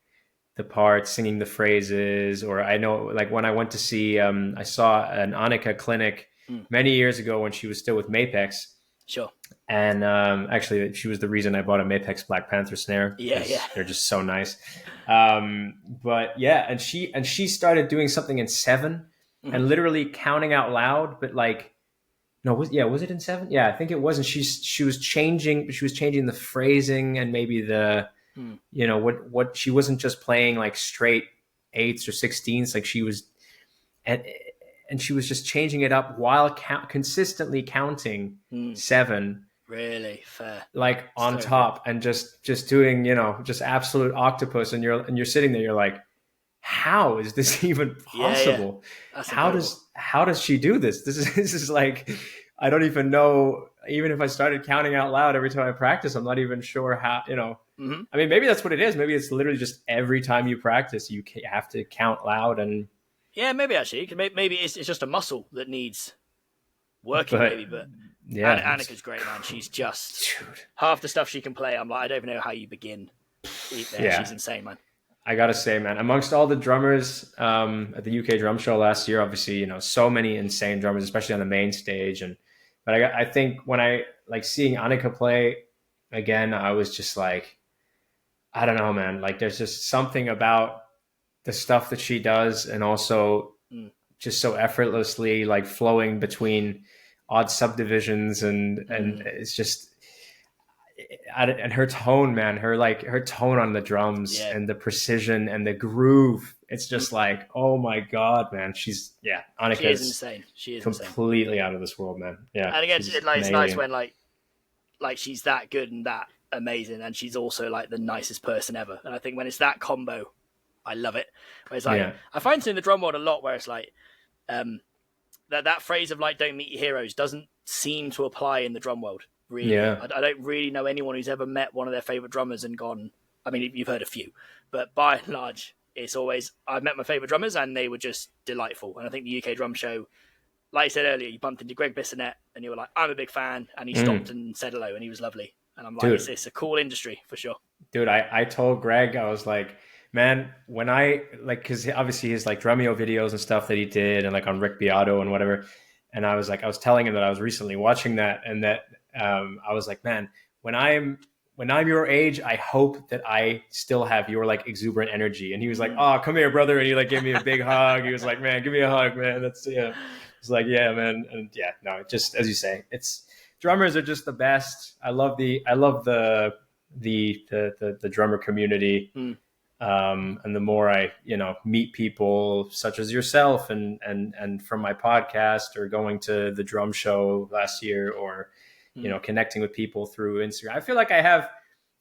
the parts, singing the phrases. Or I know, like, when I went to see, I saw an Annika clinic many years ago when she was still with Mapex. Sure. And actually, she was the reason I bought a Mapex Black Panther snare. Yeah. They're just so nice. But yeah, and she started doing something in 7 and literally counting out loud. But like, no, was it in 7? Yeah, I think it was. And she was changing the phrasing and maybe the what she wasn't just playing like straight 8ths or 16ths, like she was, and she was just changing it up while consistently counting 7. Really fair. Like on top, and just doing, just absolute octopus. And you're sitting there, you're like, how is this even possible? Yeah. How does she do this? This is like, I don't even know. Even if I started counting out loud every time I practice, I'm not even sure how, I mean, maybe that's what it is. Maybe it's literally just every time you practice, you have to count loud. And yeah, maybe actually, maybe it's just a muscle that needs working. But yeah, Annika's great, man. She's just half the stuff she can play. I'm like, I don't even know how you begin. She's insane, man. I gotta say, man, amongst all the drummers at the UK Drum Show last year, obviously, so many insane drummers, especially on the main stage. But I think when I like seeing Annika play again, I was just like, I don't know, man. Like, there's just something about the stuff that she does, and also just so effortlessly like flowing between odd subdivisions, and it's just, and her tone, man, her tone on the drums and the precision and the groove. It's just like, oh my God, man. Annika she is insane. She is completely out of this world, man. Yeah. And again, it's nice when like she's that good and that amazing, and she's also like the nicest person ever. And I think when it's that combo, I love it. Where it's like, I find it in the drum world a lot where it's like, that phrase of like, don't meet your heroes doesn't seem to apply in the drum world. Really. Yeah. I don't really know anyone who's ever met one of their favorite drummers and gone, I mean, you've heard a few, but by and large, it's always, I've met my favorite drummers and they were just delightful. And I think the UK Drum Show, like I said earlier, you bumped into Greg Bissonette and you were like, I'm a big fan. And he stopped and said hello and he was lovely. And I'm like, it's a cool industry for sure. Dude, I told Greg, I was like, man, when I like, cause obviously his like Drumeo videos and stuff that he did, and like on Rick Beato and whatever. And I was telling him that I was recently watching that, and that, I was like, man, when when I'm your age, I hope that I still have your like exuberant energy. And he was like, oh, come here, brother. And he like gave me a big hug. He was like, man, give me a hug, man. That's, yeah. It's like, yeah, man. And yeah, no, just as you say, drummers are just the best. I love the drummer community. And the more I, meet people such as yourself and from my podcast or going to the drum show last year or, connecting with people through Instagram, I feel like I have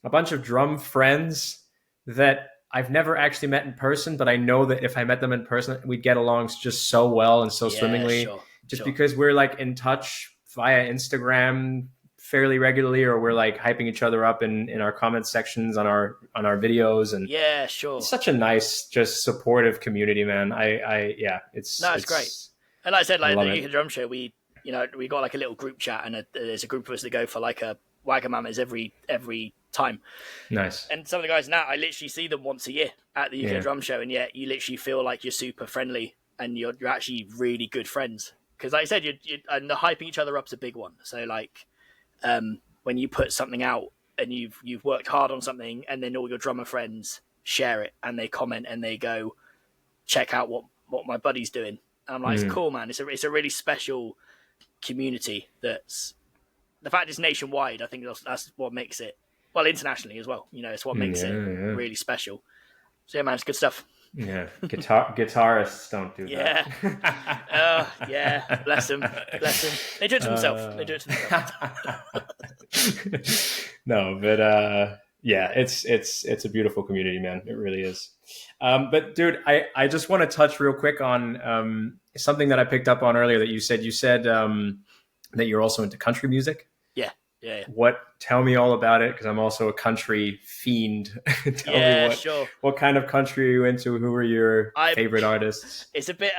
a bunch of drum friends that I've never actually met in person, but I know that if I met them in person, we'd get along just so well and so swimmingly, because we're like in touch via Instagram fairly regularly, or we're like hyping each other up in our comment sections on our videos. And it's such a nice, just supportive community, man. It's great. And like I said, like the UK Drum Show, we got like a little group chat, and there's a group of us that go for like a Wagamamas every time. Nice. And some of the guys now, I literally see them once a year at the UK Drum Show, and yet you literally feel like you're super friendly and you're actually really good friends. Because like I said, and the hyping each other up is a big one. So like, when you put something out and you've worked hard on something, and then all your drummer friends share it and they comment and they go, check out what my buddy's doing. And I'm like, it's cool, man. It's a really special community. That's the fact it's nationwide. I think that's what makes it, well, internationally as well. It's what makes it really special. So yeah, man, it's good stuff. Yeah, guitarists don't do that. Yeah, bless them. They do it to themselves. No, but it's a beautiful community, man. It really is. But dude, I just want to touch real quick on something that I picked up on earlier that you said. You said that you're also into country music. Yeah. Tell me all about it, because I'm also a country fiend. Tell me what kind of country are you into? Who are your favorite artists? It's a bit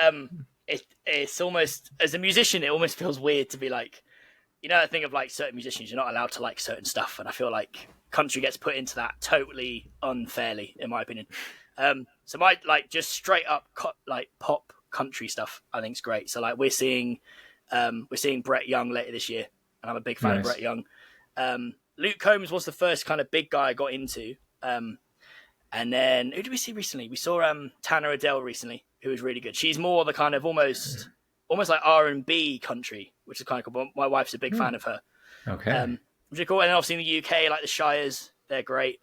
it's almost, as a musician, it almost feels weird to be like, I think of like certain musicians, you're not allowed to like certain stuff, and I feel like country gets put into that totally unfairly, in my opinion. So my like just straight up like pop country stuff I think is great. So like we're seeing Brett Young later this year, and I'm a big fan of Brett Young. Luke Combs was the first kind of big guy I got into. And then who did we see recently? We saw Tanner Adele recently, who was really good. She's more the kind of almost like R&B country, which is kind of cool. My wife's a big fan of her. Okay. Which is cool. And then obviously in the UK, like the Shires, they're great.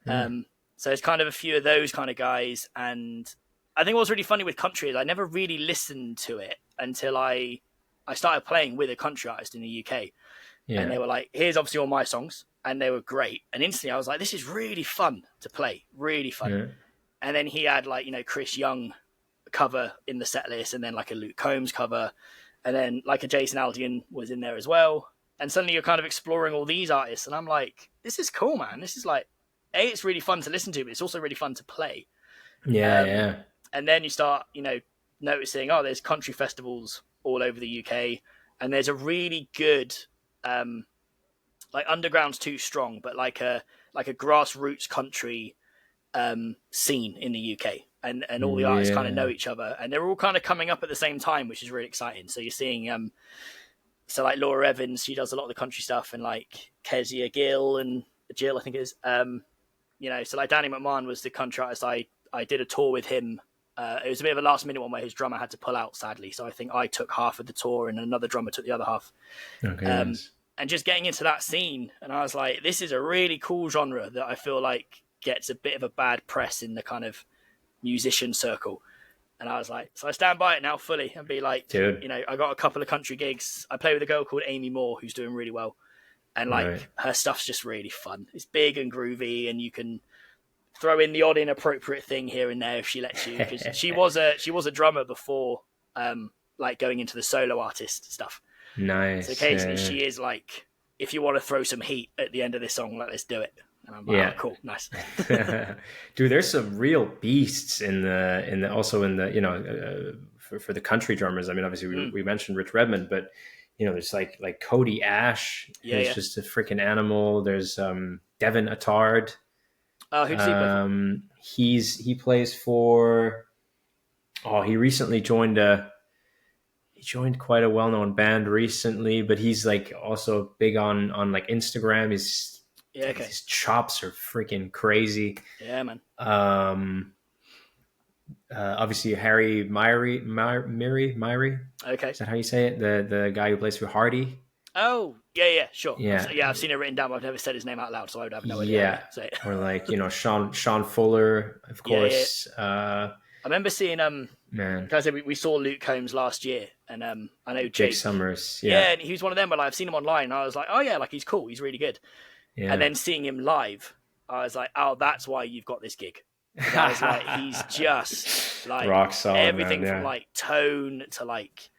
So it's kind of a few of those kind of guys. And I think what's really funny with country is I never really listened to it until I started playing with a country artist in the UK. And they were like, here's obviously all my songs. And they were great. And instantly I was like, this is really fun to play. Really fun. Yeah. And then he had like, Chris Young cover in the set list, and then like a Luke Combs cover. And then like a Jason Aldean was in there as well. And suddenly you're kind of exploring all these artists. And I'm like, this is cool, man. This is like, it's really fun to listen to, but it's also really fun to play. Yeah. And then you start, noticing, there's country festivals all over the UK. And there's a really good, like underground's too strong, but like a grassroots country scene in the UK, and all the artists kind of know each other, and they're all kind of coming up at the same time, which is really exciting. So you're seeing so like Laura Evans, she does a lot of the country stuff, and like Kezia Gill and Jill, I think it is. So like Danny McMahon was the country artist. I did a tour with him. It was a bit of a last minute one where his drummer had to pull out, sadly. So I think I took half of the tour and another drummer took the other half. Okay. Nice. And just getting into that scene, and I was like, this is a really cool genre that I feel like gets a bit of a bad press in the kind of musician circle. And I was like, so I stand by it now fully and be like, dude, I got a couple of country gigs. I play with a girl called Amy Moore who's doing really well. And like her stuff's just really fun. It's big and groovy, and you can throw in the odd inappropriate thing here and there if she lets you. Because she was a drummer before, like going into the solo artist stuff. Nice. So occasionally she is like, if you want to throw some heat at the end of this song, let's do it. And I'm like, cool, nice. Dude, there's some real beasts in the also in the for the country drummers. I mean, obviously we mentioned Rich Redmond, but there's like Cody Ash. He's just a freaking animal. There's Devin Attard. Oh, who does he play for? He plays for. Oh, he recently joined quite a well-known band recently, but he's like also big on like Instagram. He's Yeah, okay. His chops are freaking crazy. Yeah, man. Obviously Harry Myrie. Okay. Is that how you say it? The guy who plays for Hardy. Oh, yeah, sure. Yeah. I've seen it written down, but I've never said his name out loud, so I would have no idea. Yeah. Or like, Sean Fuller, of course. I remember seeing man. Guys, we saw Luke Combs last year, and I know Jake Summers. Yeah, and he was one of them. But I've seen him online, and I was like, oh yeah, like he's cool, he's really good. Yeah. And then seeing him live, I was like, oh, that's why you've got this gig. I was like, he's just like rock solid, everything from like tone to like,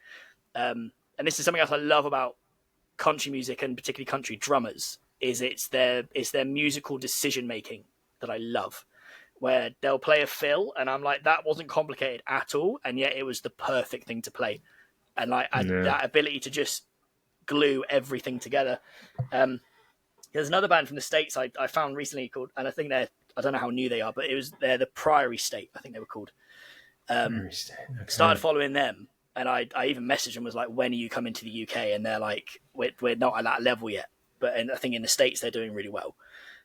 and this is something else I love about country music and particularly country drummers is it's their musical decision making that I love. Where they'll play a fill, and I'm like, that wasn't complicated at all, and yet it was the perfect thing to play, and like that ability to just glue everything together. There's another band from the States I found recently called, and I think I don't know how new they are, but they're the Priory State, I think they were called. Okay. Started following them, and I even messaged them, was like, when are you coming to the UK? And they're like, we're not at that level yet, but I think in the States they're doing really well.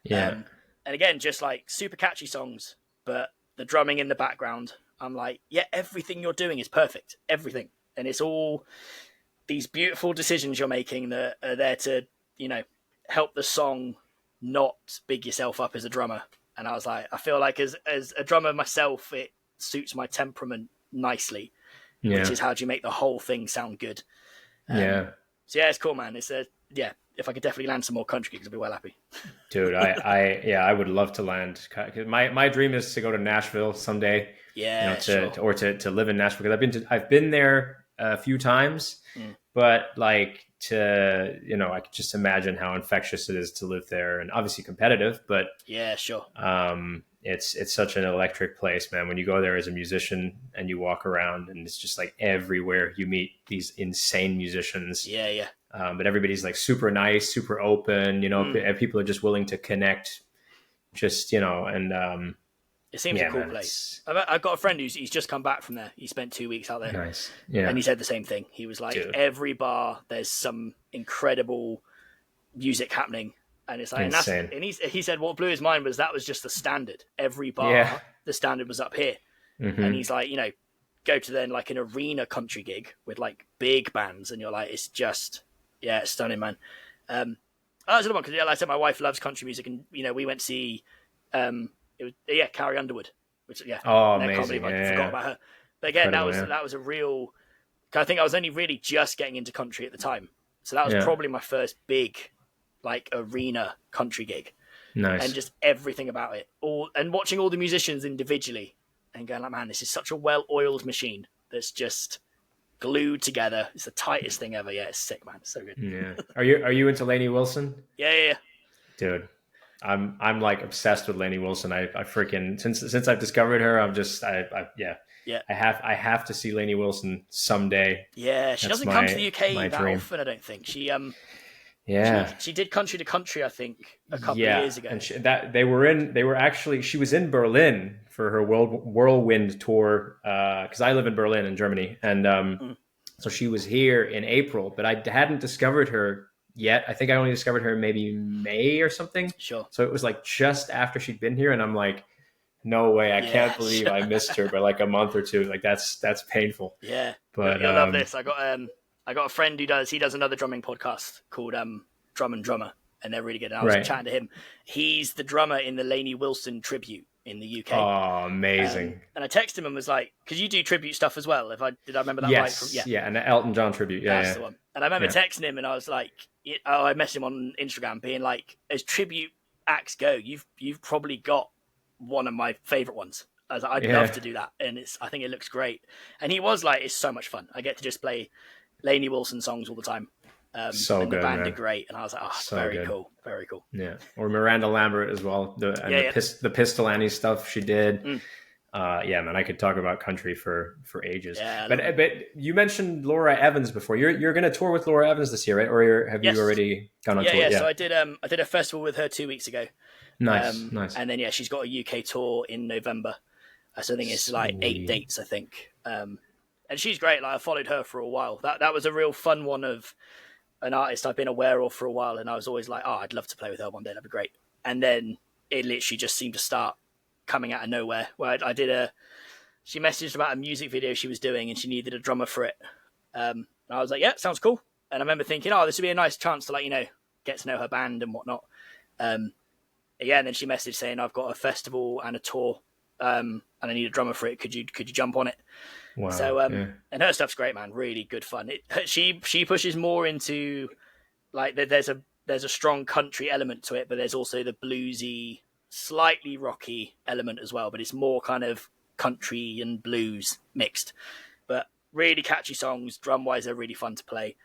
Yeah. And again, just like super catchy songs, but the drumming in the background, I'm like, yeah, everything you're doing is perfect. Everything. And it's all these beautiful decisions you're making that are there to, help the song not big yourself up as a drummer. And I was like, I feel like as a drummer myself, it suits my temperament nicely, which is how do you make the whole thing sound good. So yeah, it's cool, man. It's if I could definitely land some more country gigs, I'd be well happy. Dude, I would love to land. Cause my dream is to go to Nashville someday. Yeah, to live in Nashville, because I've been there a few times, but like I could just imagine how infectious it is to live there, and obviously competitive. But yeah, sure. It's such an electric place, man. When you go there as a musician and you walk around, and it's just like everywhere you meet these insane musicians. Yeah. But everybody's like super nice, super open, people are just willing to connect, and it seems a cool place. I've got a friend he's just come back from there. He spent 2 weeks out there. Nice. Yeah. And he said the same thing. He was like, every bar, there's some incredible music happening. And it's like, insane. And he said what blew his mind was that was just the standard. Every bar, the standard was up here. Mm-hmm. And he's like, go to then like an arena country gig with like big bands, and you're like, it's just, it's stunning, man. That was another one, because like I said, my wife loves country music, and we went to see Carrie Underwood, which amazing. I forgot about her. But again, that was a real. I think I was only really just getting into country at the time, so that was probably my first big, like, arena country gig. Nice. And just everything about it, and watching all the musicians individually, and going like, man, this is such a well-oiled machine that's just glued together. It's the tightest thing ever. Yeah, it's sick, man. It's so good. Yeah. Are you into Lainey Wilson? Yeah. Dude, I'm like obsessed with Lainey Wilson. I freaking since I've discovered her, I'm just I have to see Lainey Wilson someday. Yeah, she doesn't come to the UK that often, I don't think. She she did country to country, I think, a couple of years ago. And she was in Berlin for her whirlwind tour, because I live in Berlin in Germany, and so she was here in April, but I hadn't discovered her yet. I think I only discovered her maybe May or something. Sure. So it was like just after she'd been here, and I'm like, no way, I can't believe I missed her by like a month or two. Like that's painful. Yeah. But I love this. I got a friend who does another drumming podcast called Drum and Drummer, and they're really good. And I was chatting to him. He's the drummer in the Lainey Wilson tribute in the UK. Oh, amazing. And I texted him and was like, because you do tribute stuff as well. Did I remember that right? Yeah, and Elton John tribute. Yeah, that's the one. And I remember texting him, and I was like, I messaged him on Instagram being like, as tribute acts go, you've probably got one of my favorite ones. I was like, I'd love to do that, and I think it looks great. And he was like, it's so much fun. I get to just play Lainey Wilson songs all the time. So and good, the band man. are great, and I was like, so very good. cool, very cool. Yeah, or Miranda Lambert as well. The Pistol Annie stuff she did. Man, I could talk about country for ages. Yeah, but you mentioned Laura Evans before. You're going to tour with Laura Evans this year, right? Or have you already gone on tour? Yeah. So I did a festival with her 2 weeks ago. Nice. And then she's got a UK tour in November. So I think it's like 8 dates, I think. And she's great. Like, I followed her for a while. That was a real fun one of an artist I've been aware of for a while, and I was always like, oh, I'd love to play with her one day, that'd be great. And then it literally just seemed to start coming out of nowhere, where she messaged about a music video she was doing and she needed a drummer for it. And I was like, yeah, sounds cool. And I remember thinking, oh, this would be a nice chance to, like, you know, get to know her band and whatnot. And then she messaged saying, I've got a festival and a tour, and I need a drummer for it. Could you jump on it? Wow. So, and her stuff's great, man. Really good fun. She pushes more into, like, there's a strong country element to it, but there's also the bluesy, slightly rocky element as well. But it's more kind of country and blues mixed. But really catchy songs. Drum wise, they're really fun to play.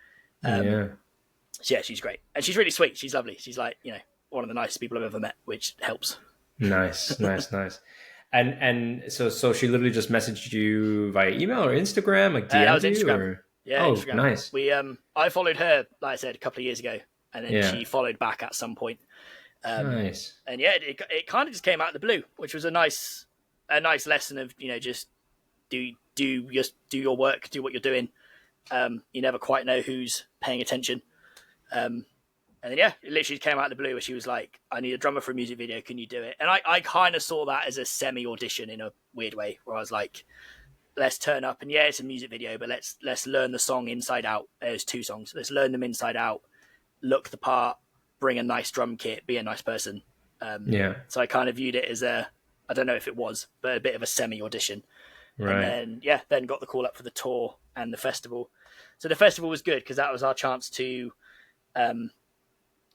So yeah, she's great, and she's really sweet. She's lovely. She's like, you know, one of the nicest people I've ever met, which helps. Nice. And so she literally just messaged you via email or Instagram, like that was DM'd you? Instagram. Or... Yeah, oh, Instagram. Nice. I followed her, like I said, a couple of years ago, and then she followed back at some point. Nice. And yeah, it kind of just came out of the blue, which was a nice lesson of, you know, just do your work, do what you're doing. You never quite know who's paying attention. And then, yeah, it literally came out of the blue where she was like, I need a drummer for a music video. Can you do it? And I kind of saw that as a semi-audition in a weird way, where I was like, let's turn up. And yeah, it's a music video, but let's learn the song inside out. There's 2 songs. Let's learn them inside out, look the part, bring a nice drum kit, be a nice person. So I kind of viewed it as I don't know if it was, but a bit of a semi-audition. Right. And then got the call up for the tour and the festival. So the festival was good because that was our chance to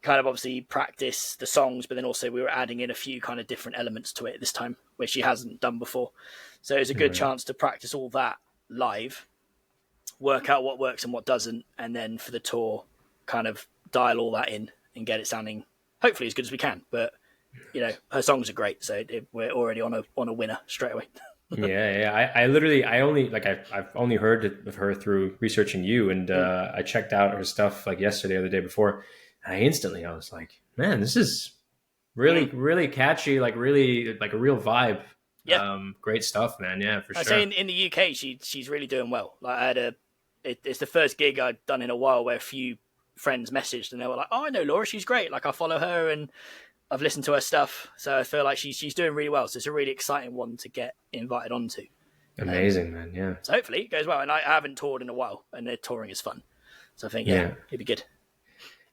kind of obviously practice the songs, but then also we were adding in a few kind of different elements to it this time, which she hasn't done before. So it was a good chance to practice all that live, work out what works and what doesn't, and then for the tour, kind of dial all that in and get it sounding hopefully as good as we can. But, you know, her songs are great, so we're already on a winner straight away. I've only heard of her through researching you, and I checked out her stuff like yesterday or the day before. I was like, man, this is really catchy, like really like a real vibe. Yeah. Great stuff, man. Yeah, for sure. I'd say in the UK, she's really doing well. Like it's the first gig I'd done in a while where a few friends messaged and they were like, oh, I know Laura, she's great. Like I follow her and I've listened to her stuff. So I feel like she's doing really well. So it's a really exciting one to get invited onto. Amazing, man. Yeah. So hopefully it goes well. And I haven't toured in a while, and their touring is fun. So I think, it'd be good.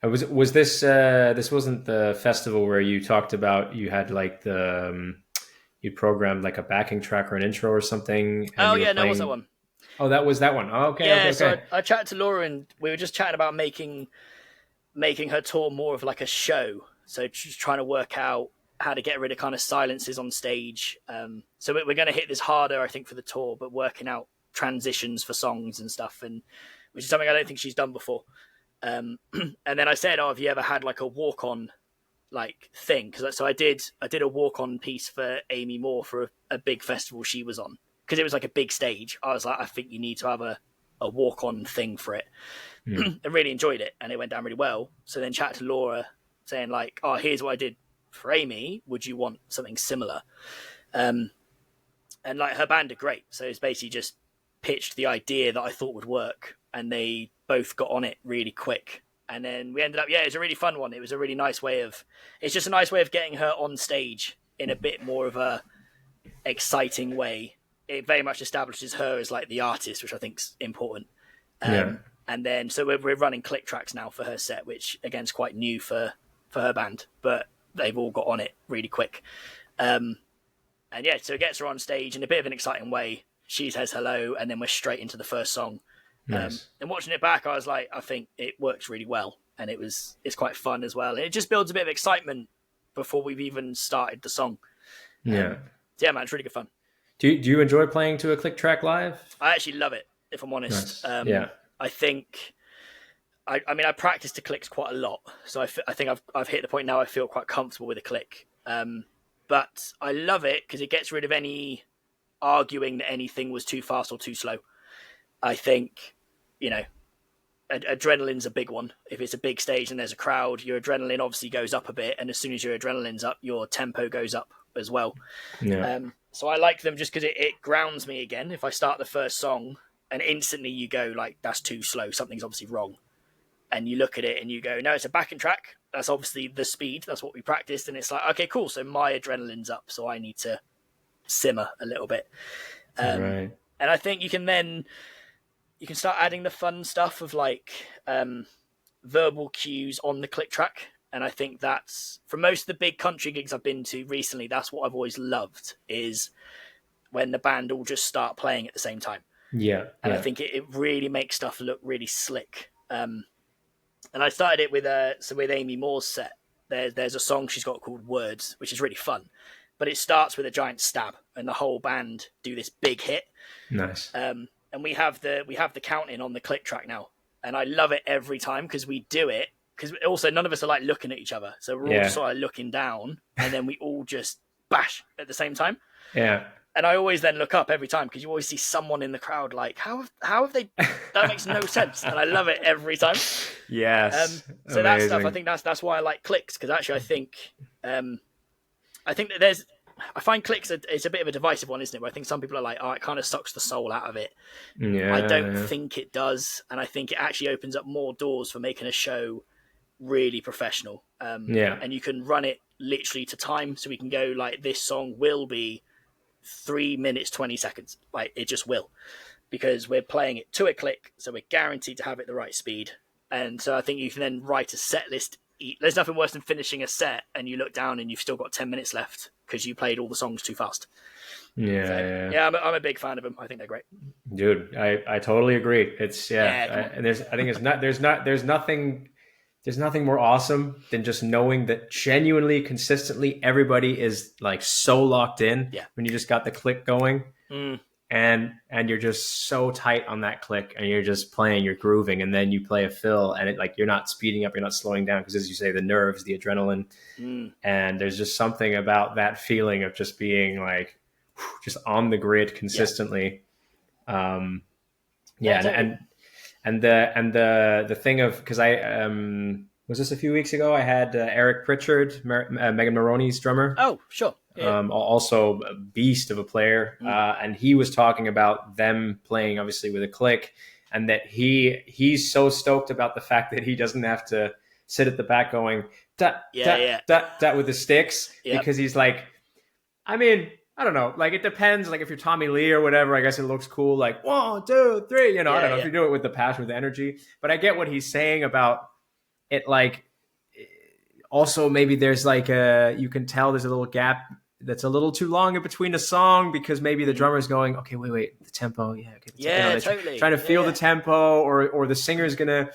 Was this this wasn't the festival where you talked about you had like you programmed like a backing track or an intro or something? Oh yeah, no, was that one? Oh, that was that one. Oh, okay. Yeah, okay. So I chatted to Laura and we were just chatting about making her tour more of like a show. So she's trying to work out how to get rid of kind of silences on stage. So we're going to hit this harder, I think, for the tour, but working out transitions for songs and stuff, and which is something I don't think she's done before. And then I said, oh, have you ever had like a walk-on like thing? Because so I did a walk-on piece for Amy Moore for a big festival she was on, because it was like a big stage. I was like, I think you need to have a walk-on thing for it. I really enjoyed it, and it went down really well. So then chat to Laura saying like, oh, here's what I did for Amy. Would you want something similar? And like her band are great. So it's basically just pitched the idea that I thought would work, and they both got on it really quick. And then we ended up, it was a really fun one. It was a really nice way of, it's just a nice way of getting her on stage in a bit more of a exciting way. It very much establishes her as like the artist, which I think's important. And then, so we're running click tracks now for her set, which again is quite new for her band, but they've all got on it really quick. And yeah, so it gets her on stage in a bit of an exciting way. She says hello, and then we're straight into the first song. Nice. And watching it back, I was like, I think it works really well, and it's quite fun as well. And it just builds a bit of excitement before we've even started the song. Yeah, man, it's really good fun. Do you enjoy playing to a click track live? I actually love it, if I'm honest. Nice. I think, I mean, I practice to clicks quite a lot, so I think I've hit the point now I feel quite comfortable with a click. But I love it because it gets rid of any arguing that anything was too fast or too slow. I think, adrenaline's a big one. If it's a big stage and there's a crowd, your adrenaline obviously goes up a bit, and as soon as your adrenaline's up, your tempo goes up as well. Yeah. So I like them just because it grounds me again. If I start the first song and instantly you go like, that's too slow, something's obviously wrong. and you look at it and you go, no, it's a backing track. That's obviously the speed. That's what we practiced. And it's like, okay, cool. So my adrenaline's up. So I need to simmer a little bit. Right. And I think you can start adding the fun stuff of like verbal cues on the click track. And I think that's, for most of the big country gigs I've been to recently, that's what I've always loved, is when the band all just start playing at the same time. Yeah. And I think it really makes stuff look really slick. And I started it with Amy Moore's set. There's a song she's got called Words, which is really fun. But it starts with a giant stab, and the whole band do this big hit. Nice. And we have the counting on the click track now, and I love it every time because we do it. Because also none of us are like looking at each other, so we're all sort of looking down, and then we all just bash at the same time. Yeah. And I always then look up every time because you always see someone in the crowd like, how have they? That makes no sense, and I love it every time. Yes. So that stuff, I think that's why I like clicks, because actually I think that I find clicks it's a bit of a divisive one, isn't it? Where I think some people are like, oh, it kind of sucks the soul out of it. Yeah. I don't think it does, and I think it actually opens up more doors for making a show really professional. And you can run it literally to time, so we can go like, this song will be 3 minutes 20 seconds, like it just will, because we're playing it to a click, so we're guaranteed to have it the right speed. And so I think you can then write a set list. There's nothing worse than finishing a set and you look down and you've still got 10 minutes left because you played all the songs too fast. I'm a big fan of them. I think they're great, dude. I totally agree. It's and there's nothing more awesome than just knowing that genuinely, consistently, everybody is like so locked in. When you just got the click going, and you're just so tight on that click, and you're just playing, you're grooving, and then you play a fill, and it, like, you're not speeding up, you're not slowing down, because as you say, the nerves, the adrenaline, and there's just something about that feeling of just being like just on the grid consistently. And the thing of, because I was this a few weeks ago, I had Eric Pritchard, Megan Maroney's drummer. Oh, sure. Yeah. Also a beast of a player. And he was talking about them playing obviously with a click, and that he's so stoked about the fact that he doesn't have to sit at the back going da with the sticks, because he's like, I mean, I don't know, like, it depends. Like, if you're Tommy Lee or whatever, I guess it looks cool. Like 1, 2, 3, I don't know if you do it with the passion, with the energy, but I get what he's saying about it. Like, also maybe there's like you can tell there's a little gap that's a little too long in between a song, because maybe the drummer's going, okay, wait, the tempo, totally, trying to feel the tempo, or the singer's gonna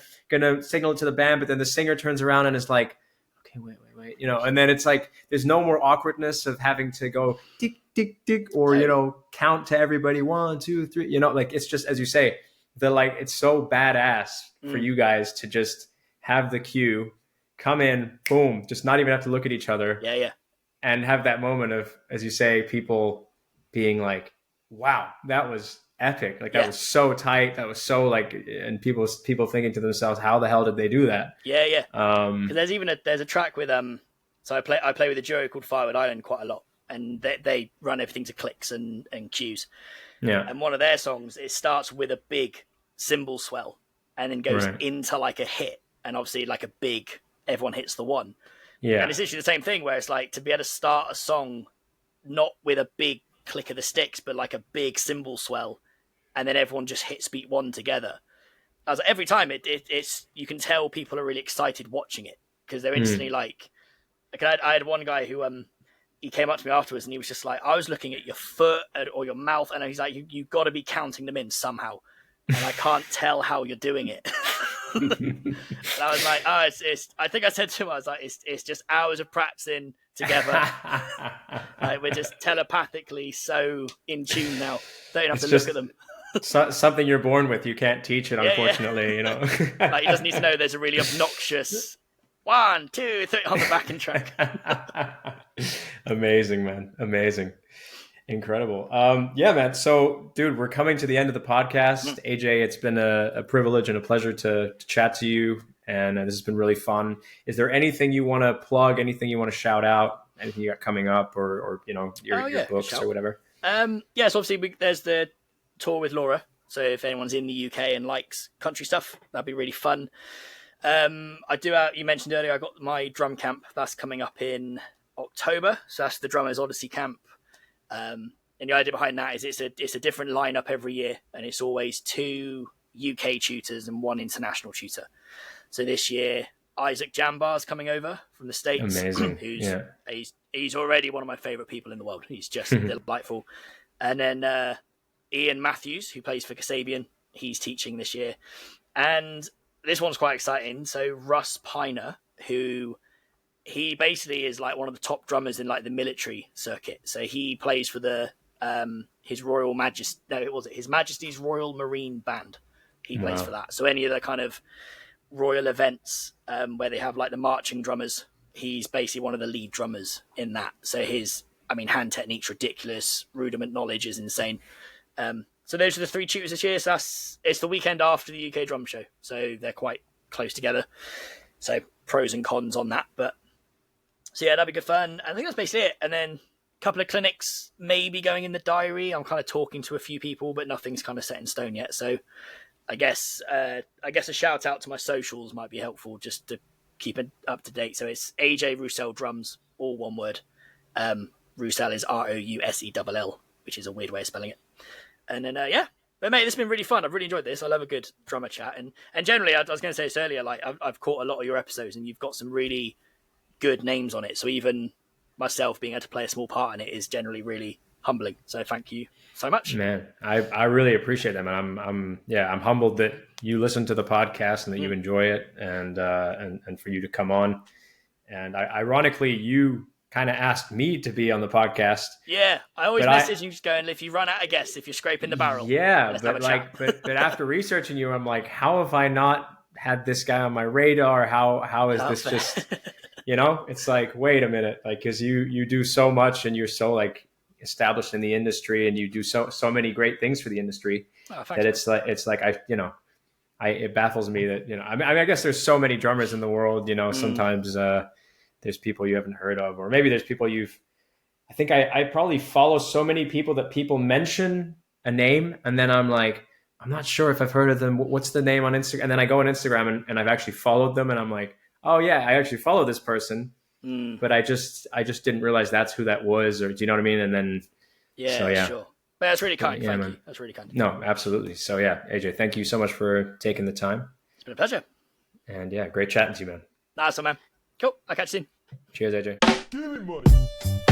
signal it to the band, but then the singer turns around and is like, okay, wait, and then it's like there's no more awkwardness of having to go tick tick tick, or count to everybody 1, 2, 3, like, it's just, as you say, it's so badass for you guys to just have the cue, come in, boom, just not even have to look at each other. And have that moment of, as you say, people being like, wow, that was epic. Like, that was so tight. That was so like, and people thinking to themselves, how the hell did they do that? Because there's a track with, so I play with a duo called Firewood Island quite a lot, and they run everything to clicks and cues. And one of their songs, it starts with a big cymbal swell and then goes into like a hit, and obviously like a big, everyone hits the one. And it's literally the same thing, where it's like, to be able to start a song not with a big click of the sticks, but like a big cymbal swell, and then everyone just hits beat one together. I was like, every time it's you can tell people are really excited watching it, because they're instantly like I had one guy who he came up to me afterwards, and he was just like, I was looking at your foot or your mouth, and he's like, you've got to be counting them in somehow, and I can't tell how you're doing it. And I was like, it's I think I said to him, I was like, it's just hours of practicing together. Like, we're just telepathically so in tune now. Don't have to look at them. Something you're born with. You can't teach it, unfortunately. Like, he doesn't need to know there's a really obnoxious 1, 2, 3 on the backing track. Amazing, man. Amazing. Incredible. Man. So, dude, we're coming to the end of the podcast. AJ, it's been a privilege and a pleasure to chat to you, and this has been really fun. Is there anything you want to plug, anything you want to shout out, anything you got coming up, or your books or whatever? So obviously there's the tour with Laura. So if anyone's in the UK and likes country stuff, that'd be really fun. I do. You mentioned earlier I got my drum camp that's coming up in October, so that's the Drummers Odyssey camp. And the idea behind that is it's a different lineup every year, and it's always 2 UK tutors and 1 international tutor. So this year, Isaac Jambar's coming over from the States. Amazing. He's already one of my favorite people in the world. He's just delightful. And then Ian Matthews, who plays for Kasabian, he's teaching this year. And this one's quite exciting. So Russ Piner, he basically is like one of the top drummers in like the military circuit. So he plays for the His Majesty's Royal Marine Band. He plays for that. So any of the kind of royal events where they have like the marching drummers, he's basically one of the lead drummers in that. So his hand technique's ridiculous, rudiment knowledge is insane. So those are the 3 tutors this year. So it's the weekend after the UK drum show, so they're quite close together. So pros and cons on that, but so yeah, that'd be good fun. I think that's basically it. And then a couple of clinics maybe going in the diary. I'm kind of talking to a few people, but nothing's kind of set in stone yet. So I guess a shout out to my socials might be helpful just to keep it up to date. So it's AJ Rousell Drums, all one word. Rousell is Rousell, which is a weird way of spelling it. And then but mate, it's been really fun. I've really enjoyed this. I love a good drummer chat, and generally, I was going to say this earlier. Like I've caught a lot of your episodes, and you've got some really good names on it. So even myself being able to play a small part in it is generally really humbling. So thank you so much, man. I really appreciate that, man. I'm humbled that you listen to the podcast and that you enjoy it, and for you to come on. And ironically, you kind of asked me to be on the podcast. Yeah, I always message you just going, if you run out of guests, if you're scraping the barrel. Yeah, but after researching you, I'm like, how have I not had this guy on my radar? How is this just, it's like, wait a minute, like, because you do so much and you're so like established in the industry and you do so many great things for the industry that it's like it baffles me that I guess there's so many drummers in the world. Sometimes there's people you haven't heard of, or maybe there's people I think I probably follow so many people that people mention a name and then I'm like, I'm not sure if I've heard of them. What's the name on Instagram? And then I go on Instagram and I've actually followed them and I'm like, oh yeah, I actually follow this person, but I just didn't realize that's who that was, or do you know what I mean? And then, sure. But that's really kind. Thank you. That's really kind. No, absolutely. So yeah, AJ, thank you so much for taking the time. It's been a pleasure. And yeah, great chatting to you, man. Awesome, man. Cool. I'll catch you soon. Cheers, AJ. Give me money.